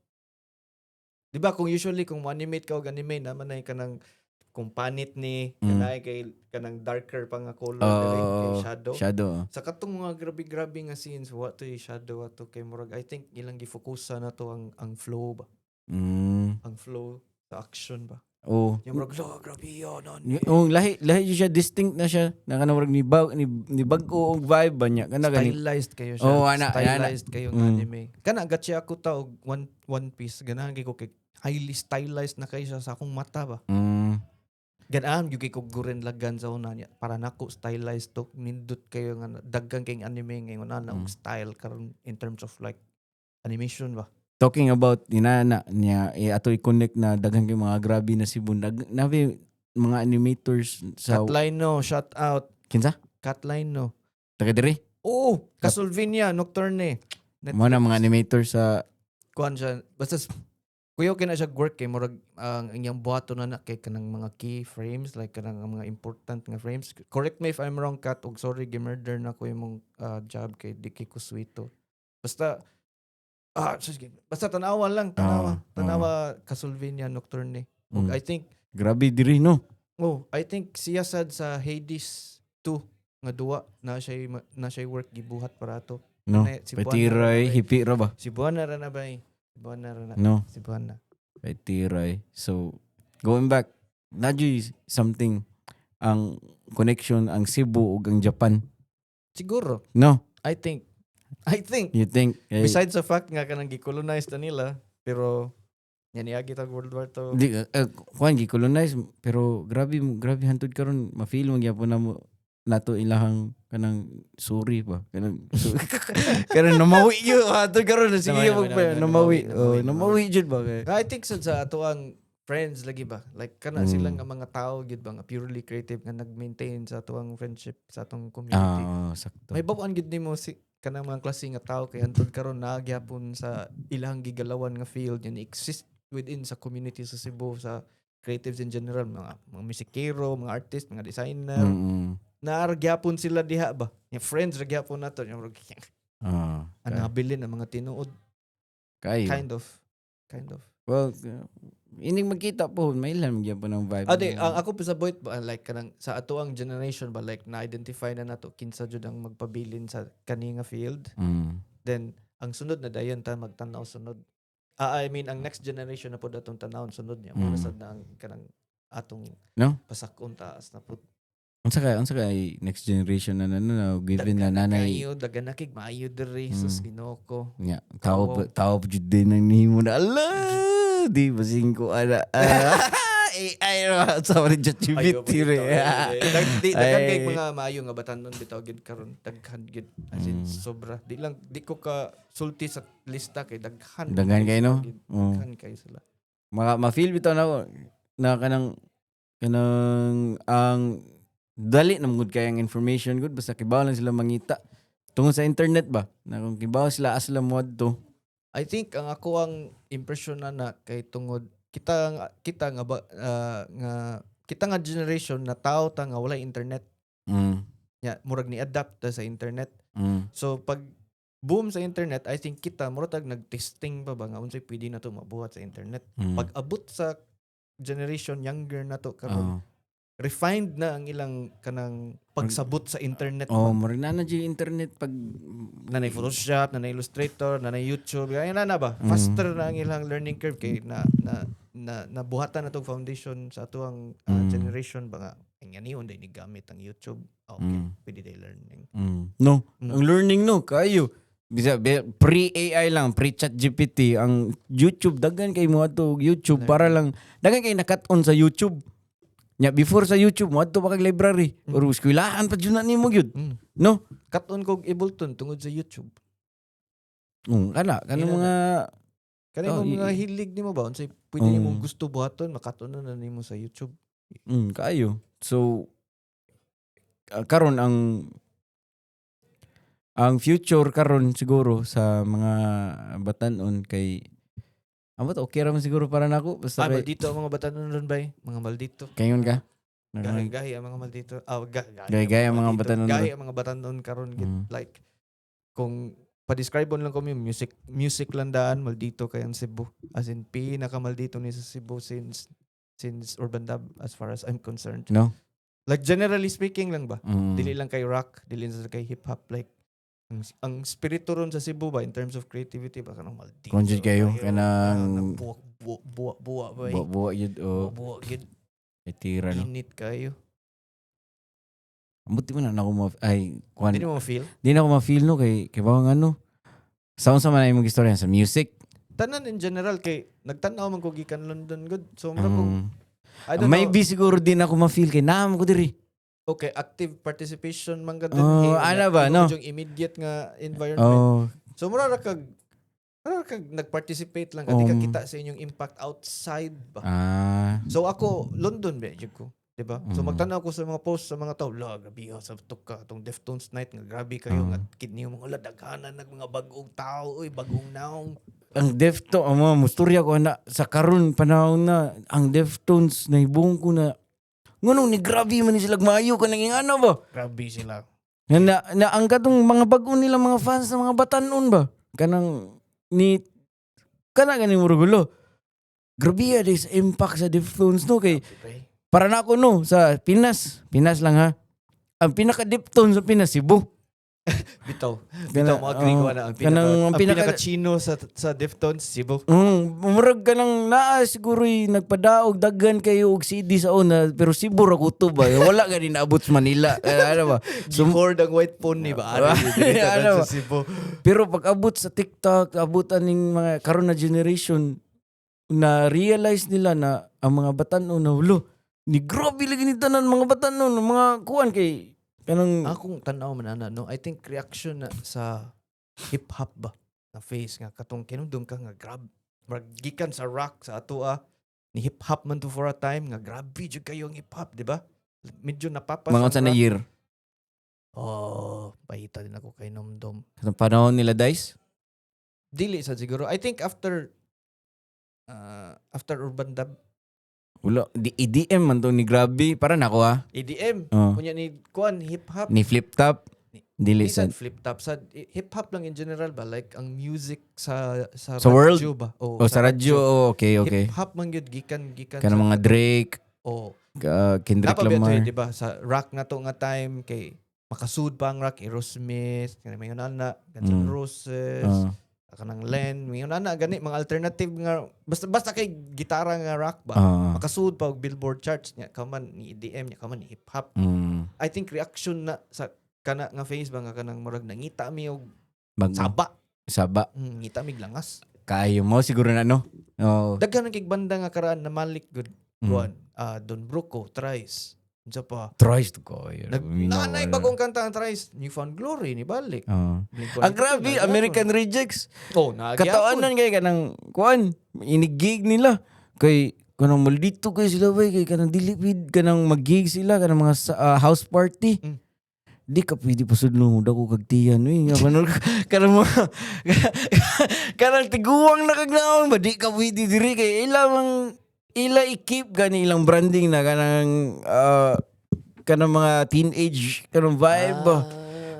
Di ba kung usually kung mo-animate ka og anime naman ay kanang kung panit ni kanay kay kanang darker pa nga color dili kay shadow. Shadow. Sa katong mga grabe-grabe nga scenes wa to shadow ato kay murag I think ilang gifokusan na to ang flow ba. Ang flow sa action ba. Oh. Yung murag grabe yun. Lahi yun siya distinct na siya. Nakana murag ni bag-o og vibe ba niya. Kana gani. Stylized kayo siya. Oh, Stylized kayo ng anime. Kana gatsi ako ta og One Piece. Ganahan kay ko kay highly stylized na kayo siya sa akong mata ba. Ganahan gyud kay ko guren lagan sa una niya para nako stylized to nindot kayo nga daggang kay anime ngayon na og style karon in terms of like animation ba. Talking about inana niya ato i-connect na daghang kay mga grabe na si Bundag. Nabi mga animators sa Catline no, shout out. kinsa? Catline no. Taga diri. Oh, Castlevania Nocturne. Mo na mga animators sa Kuan siya. Basta kuyo kina siya work kay murag ang iyang buhato na kay kanang mga key frames like kanang mga important nga frames. Correct me if I'm wrong Kat og sorry gi-murder na ko imong job kay di kay ko sweeto. Basta sige. Basta tanawa lang, tanawa Castlevania Nocturne. Og I think grabe diri no. I think siya sad sa Hades 2 nga duwa na siya work gibuhat para ato. No. Si Buana Patiray ra na ba? hipi ra ba? Si Buana ra na ba? Si Buana ra na. No. Si Buana. Patiray. So going back, nadyo something ang connection ang Cebu ug ang Japan. Siguro. No. I think. You think Besides the fact nga kanang gi-colonize na nila, pero yan niya kita World War II. di kuan gi-colonize pero grabe hantud karon ma-feel mo gyapon na mo nato ilahang kanang sorry ba kanang kanang namawi yo hantud karon na sige mo pa namawi jud ba kay I think sa ato ang friends lagi ba like kana sila nga mga tao gid ba nga purely creative nga nag-maintain sa ato ang friendship sa atong community. Sakto. May bawaan gid nimo si kanang mga klase nga tao kay hantud karon nagyapon sa ilang gigalawan nga field yan exist within sa community sa Cebu sa creatives in general mga musikero, mga artist, mga designer. Naargyapon sila diha ba? Yung friends ragyapon nato yung nabilin ang mga tinuod. Kayo. Kind of. Well, Ining magkita po, may ilan magyan po ng vibe. Ade, ang ako pa sa boy ba like kanang sa atuang generation ba like na-identify na nato kinsa jud ang magpabilin sa kani nga field. Then ang sunod na dayon ta magtanaw sunod. I mean ang next generation na po datong tanawon sunod niya. Muna sad na ang kanang atong No? pasakon taas na po. Unsa kay next generation na given na nanay. Kayo dagan nakig maayo diri sus Ginoo ko. Nya, tao pa jud din nang nimo na. Ala, di basing ko ana. AI ra sa rin ChatGPT re. Daghan kay mga maayo nga batanon bitaw gid karon daghan gid as in sobra. Di ko ka sulti sa lista kay daghan. Daghan kay no. Daghan kay sila. Ma-feel bitaw na kanang ang dali na good kay ang information good basta kibaw lang sila mangita tungod sa internet ba na kung kibaw sila asla mo adto. I think ang ako ang impression na kay tungod kita nga ba nga kita nga generation na tao ta nga wala internet. Ya, murag ni adapt ta sa internet. So pag boom sa internet, I think kita murag tag nag-testing pa ba nga unsay pwede na to mabuhat sa internet. Pag abot sa generation younger na to karon refined na ang ilang kanang pagsabot sa internet. Murag na di internet pag nanay Photoshop, nanay Illustrator, nanay YouTube, kaya na ba? Faster na ang ilang learning curve kay na buhatan na tong foundation sa ato ang generation ba nga ang ani unday ni gamit ang YouTube. Okay, pwede day learning. No, ang learning no kayo. Bisa pre-AI lang, pre-ChatGPT ang YouTube daghan kay mo ato YouTube para lang daghan kay nakat-on sa YouTube. Nya before sa YouTube mo adto pa kag library or eskwelahan pa jud na nimo gyud. No? Cut-on kog Ableton tungod sa YouTube. Kana mga mo mga hilig nimo ba unsay pwede nimo gusto buhaton makat-on na nimo sa YouTube. Kaayo. So karon ang future karon siguro sa mga batanon kay okay raman siguro para nako basta maldito ang mga batanon ron bay, mga maldito. Kayon ka? Gahi ang mga maldito. Gahi ang mga batanon. Gahi ang mga batanon karon like kung pa-describe lang ko music lang daan maldito kay ang Cebu. As in pinakamaldito ni sa Cebu since Urban Dub as far as I'm concerned. No? Like generally speaking lang ba? Dili lang kay rock, dili sa kay hip hop like ang spirito ron sa Cebu ba in terms of creativity ba kanang maldito. Conjure kayo kanang buwa ba? Buwa yun buwa gid. Tira no. Init kayo. Buti man na ako Hindi mo ma-feel? Di na ako ma-feel no kay bawang sound sa man ay mong istorya sa music. Tanan in general kay nagtan-aw man ko gikan London good. So mura ko I don't maybe siguro din ako ma-feel kay naam ko diri. Okay, active participation man gud ana ba no? Yung immediate nga environment. So mura ra kag nag-participate lang di ka kita sa inyong impact outside ba. So ako London ba jud ko, di ba? So magtanaw ko sa mga post sa mga tao, grabe sa tukka tong Deftones night nga grabe kayo nga kidni mo mga daghanan nag mga bagong tao, bagong naong. Ang Deftones musturya ko na sa karon panahon na ang Deftones nahibong ko na ngunong ni grabe man ni sila maayo kanang ingano ba? Grabe sila. Na ang katong mga bagong nila mga fans ng mga batanon ba? Kanang ni ganing murugulo. Grabe ya sa impact sa Deftones no kay para na ako no sa Pinas lang ha. Ang pinaka Deftones sa Pinas Cebu. Bitaw mo agree ko na ang pinaka chino sa Deftones Cebu. Murag ka nang naa siguro nagpadaog daghan kayo og CD sa una pero Cebu ra ko to ba wala gani naabot sa Manila ano ba Gihord ang white phone ni ba ano sa Cebu. Pero pag abot sa TikTok abutan ning mga karon na generation na realize nila na ang mga batanon na hulo ni grabe lagi ni tanan mga batanon mga kuan kay kanang akong tan-aw man ana no I think reaction na sa hip hop ba na face nga katong kinundong ka nga grab gikan sa rock sa atoa ni hip hop man to for a time nga grabe jud kayo ang hip hop di ba medyo napapas mga unsa na year pahita din ako kay Nomdom sa panahon nila Dice dili sa siguro I think after Urban Dub wala EDM man to ni grabe para nako ha EDM kunya ni kuan hip hop ni Flip Top Dili Di sa sa flip top sa hip hop lang in general ba, like ang music sa Sa world? radyo ba o sa radyo. Okay, okay. hip hop man gyud gikan Kanang sa mga Drake, oh Kendrick napabiya Lamar. di ba sa rock na to nga time kay makasud pa ang rock Aerosmith kanang may na Guns N' Mm. Roses kanang Len may na gani mga alternative nga basta kay gitara nga rock ba makasud pa og Billboard charts niya kaman ni EDM niya kaman ni hip hop. I think reaction na sa kana nga face ba nga kanang murag nangita mi og Saba. ngita mig langas. Kaayo mo siguro na no. Oh. Daghan kay banda nga karaan na malik good kuan Don Broco, Thrice. Unsa pa? Thrice to ko. Nanay bagong kanta ang Thrice, New Found Glory ni balik. Ang grabe, American Rejects. Oh, Kataanan kay kanang kuan, inigig nila kay kanang maldito kay sila bay kay kanang dilipid kanang mag-gig sila kanang mga house party. Di ka pwede pasudlo dako kag tiyan kanang mga kanang tiguang na kag naon ba di ka pwede diri kay ila i-keep gani ilang branding na kanang mga teenage kanang vibe ba.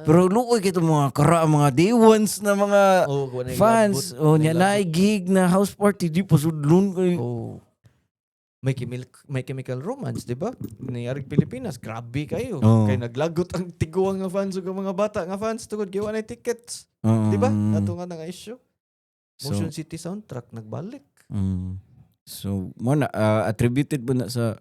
Pero luoy kito mga mga day ones na mga fans. Nya na gig na house party di pasudlon kay. May Chemical Romance, di ba? Nangyari Pilipinas, grabe kayo. Kay naglagot ang tiguang nga fans ug mga bata nga fans tungod kay wala tickets. Di ba? Ato nga nga issue. Motion City soundtrack nagbalik. So, mo na attributed po na sa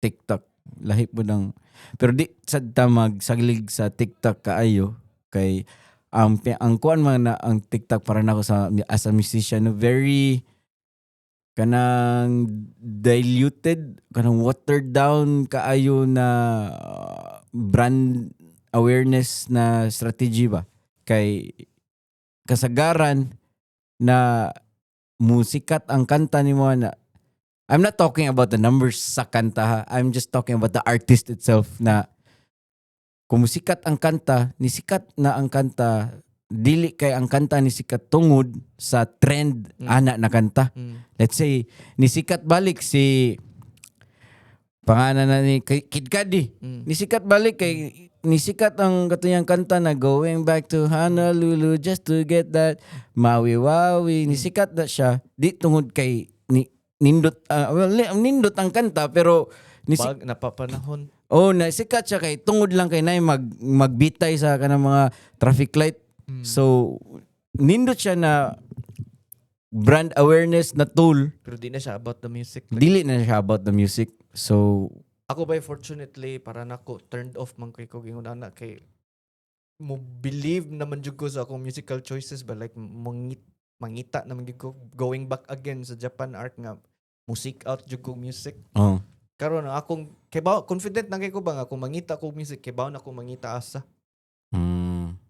TikTok. Lahi po ng pero di sadta magsaglig sa TikTok kaayo kay ang kuan man na ang TikTok para nako sa as a musician no, very kanang diluted, kanang watered down kaayo na brand awareness na strategy ba kay kasagaran na musikat ang kanta ni mo na I'm not talking about the numbers sa kanta ha. I'm just talking about the artist itself na kung musikat ang kanta, nisikat na ang kanta, dili kay ang kanta nisikat tungod sa trend ana na kanta. Let's say nisikat balik si pangalan na ni Kid Cudi. Nisikat balik kay nisikat ang katuyang kanta na Going Back to Honolulu just to get that Maui Wawi. Nisikat na siya di tungod kay nindot nindot ang kanta pero pag napapanahon nasikat siya kay tungod lang kay nay magbitay sa kanang mga traffic light. So nindot siya na brand awareness na tool pero di na siya about the music. Dili na siya about the music. So ako by fortunately para nako turned off man kay ko gingon ana kay mo believe naman jud ko sa akong musical choices ba like mangita naman jud ko going back again sa Japan art nga music out jud ko music. Karon akong kay ba confident na kay ko ba nga kung mangita ko music kay ba na ko mangita asa.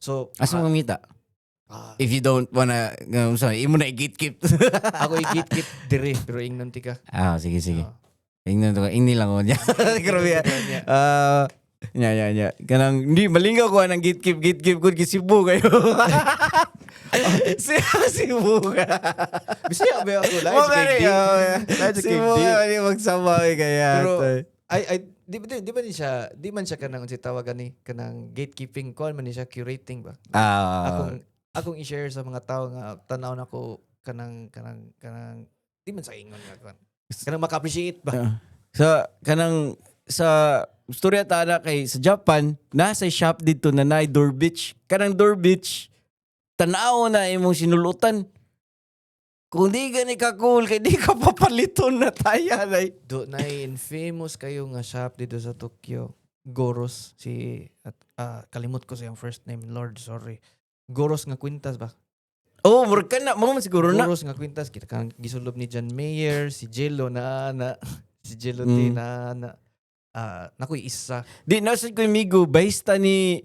So asa mangita? If you don't wanna sorry, imo na i-gatekeep. Ako i-gatekeep dire pero ingnon ti ka. Sige. Ingnon to ini lang ko niya. Grabe. Nya. Kanang hindi malingaw ko nang gatekeep gud ki Cebu kayo. Cebu ka. Bisaya ba ako live kay Cebu ka magsama kaya. Pero di man siya kanang si tawagan ni kanang gatekeeping kon man ni siya curating ba. Akong i-share sa mga tao nga tanaw nako kanang di man sa ingon nga kanang maka-appreciate ba. Sa storya ta na kay sa Japan nasa shop dito na nay Door Beach. Kanang Door Beach tanaw na imong sinulutan. Kung di gani ka cool kay di ka papaliton na taya nay. Do nay infamous kayo nga shop dito sa Tokyo. Goros kalimot ko sa yung first name Lord sorry. Goros nga Quintas ba? Murag ka na. Mga siguro na. Goros nga Quintas. Kita kang gisulob ni John Mayer, si Jello na si Jello din na nakoy isa. Di, nasa ko yung migo, baysta ni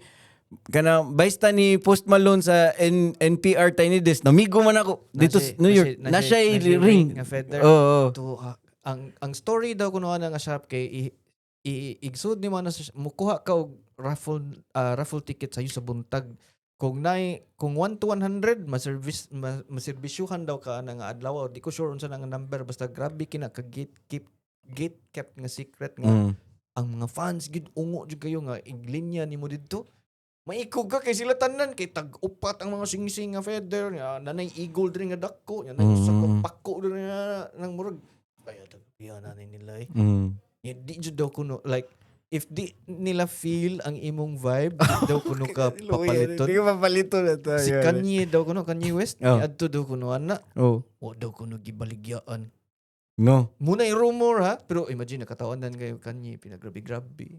Post Malone sa NPR Tiny Desk. Namigo man ako. Dito sa New York. Nasa ring. Nga feather. Ang story daw kuno nga shop kay igsud ni mo na mukuha ka og raffle ticket sa iyo sa buntag. Kung 1 to 100 maserbisyuhan daw ka nga adlaw di ko sure unsa nga number basta grabe kina ka gate kept nga secret nga ang mga fans gid ungo jud kayo nga iglinya nimo didto Maikog ka kay sila tanan kay tag-upat ang mga sing-sing nga feather nga nanay eagle diri nga dako nya nanay usa ka pako diri nga nang murag kaya tagiyan na nila eh. Di jud daw kuno like if di nila feel ang imong vibe di daw kuno ka papaliton. Di ka papaliton na to. Si Kanye daw kuno Kanye West adto daw kuno ana. Oh. Wa daw kuno gibaligyaan. No. Muna yung rumor ha pero imagine nakatawanan kayo Kanye pinagrabe-grabe.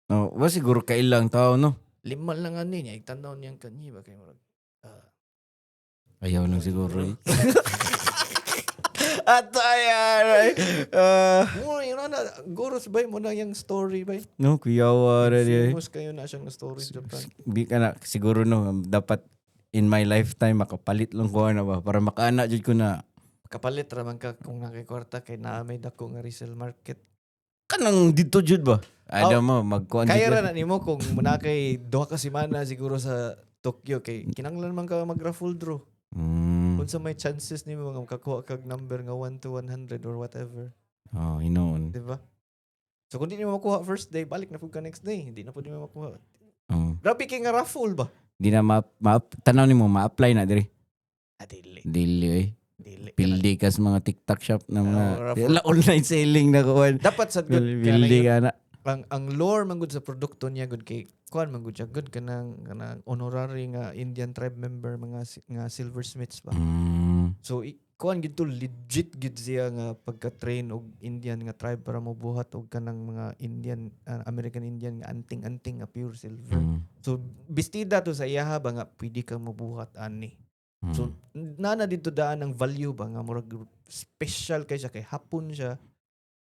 Oh, wa siguro kailang tao no. 5 lang ani niya igtanaw niyang Kanye ba kay murag. Ayaw lang siguro. Ato ayan. Mo yun na goros bay mo na yung story bay. No, kuyawa ra di. Famous kayo na siyang story sa Japan. Bi ka na siguro no dapat in my lifetime makapalit lang ko na ba para makaana jud ko na Kapalit ra man ka kung nakikwarta kay naa may dako nga resale market. kanang dito jud ba. Ada mo magkuan. Kaya ra na nimo kung muna kay duha ka semana siguro sa Tokyo kay kinanglan man ka mag-raffle draw. Unsa may chances nimo nga makakuha kag number nga 1 to 100 or whatever. Oh, hinoon. Di ba? So kung di nimo makuha first day, balik na pud ka next day. Hindi na pud nimo makuha. Oh. Grabe kay nga raffle ba? Di na tanaw nimo ma-apply na diri. Dili. Dili eh. Dili. Pildi kas mga TikTok shop na mga raffle. online selling na kuan. Dapat sa good Pildi ka na. ang lore man gud sa produkto niya gud kay kuan man gud siya good kanang honorary nga Indian tribe member mga nga silversmiths ba. So kuan gid to legit gid siya nga pagka-train og Indian nga tribe para mobuhat og kanang mga Indian American Indian nga anting-anting nga pure silver. So bestida to sa iyaha ba nga pwede kang mobuhat ani. So nana dito daan ang value ba nga murag special kay siya kay hapon siya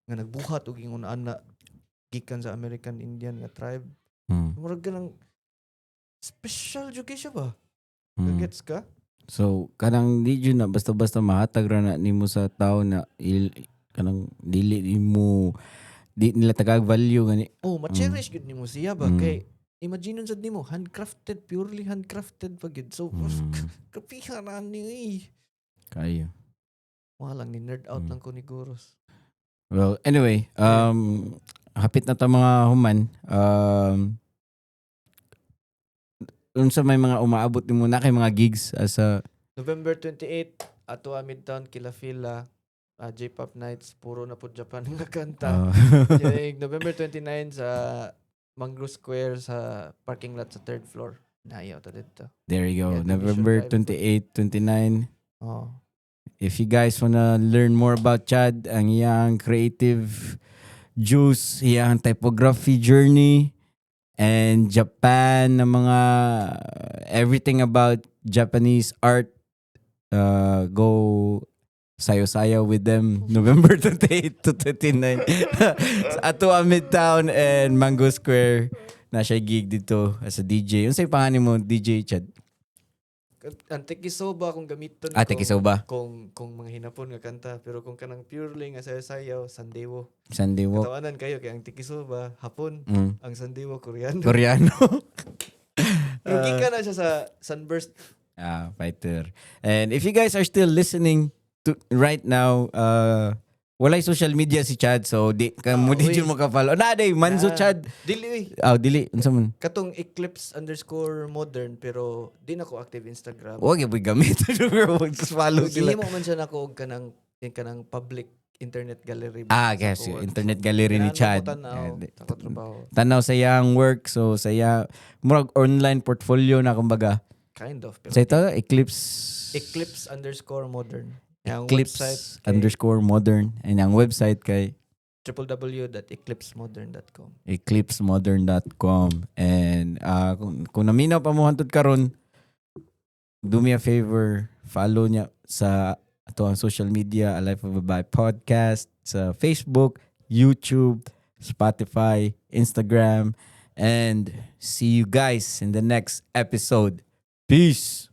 nga nagbuhat og ingon ana gikan sa American Indian nga tribe. Murag ganang special jud kay siya ba? Gets ka? So kanang di jud na basta-basta mahatag ra na nimo sa tao na kanang dili nimo di nila tagag value gani. Oh, ma-cherish gud nimo siya ba kay imagine sad nimo handcrafted, purely handcrafted pa gid. So kapihan na ni. Kayo. Walang ni nerd out lang ko ni Goros. Well, anyway, hapit na ta mga human. Unsa may mga umaabot nimo na kay mga gigs as a November 28 ato Midtown Kilafila J-Pop Nights puro na po Japan nga kanta. November 29 sa Mangrove Square sa parking lot sa 3rd floor. Nayaw ta dito. There you go. Yeah, November Division 28, 29. If you guys wanna learn more about Chad, ang iyang creative juice, iyang typography journey, and Japan na mga everything about Japanese art, go sayo-sayo with them November 28 to 29 sa Atua Midtown and Mango Square na siya gig dito as a DJ. Unsay pangalan mo DJ Chad? Ang Tekisoba kung gamiton ko. Tekisoba. Kung mga hinapon nga kanta pero kung kanang purely nga sayo-sayo Sandewo. Sandewo. Katawanan kayo kay ang Tekisoba hapon, ang Sandewo Koreano. Pero gika na siya sa Sunburst. Fighter. And if you guys are still listening to right now, walay social media si Chad, so di mo di mo ka-follow. Day Manzo Chad. Dili. Dili unsa man? Katong eclipse_modern pero di na ko active Instagram. Wag gyud gamit. Follow sila. Dili mo man siya nako og kanang public internet gallery. Guys, internet gallery ni Chad. Tanaw sa iyang work, so sa iya murag online portfolio na kumbaga. Kind of. Sa ito, eclipse_modern. Eclipse_modern. And ang website kay www.eclipsemodern.com. eclipsemodern.com. And kung naminaw pa mo hantod karon, do me a favor, follow niya sa ato ang social media, A Life of a Babae Podcast, sa Facebook, YouTube, Spotify, Instagram, and see you guys in the next episode. Peace!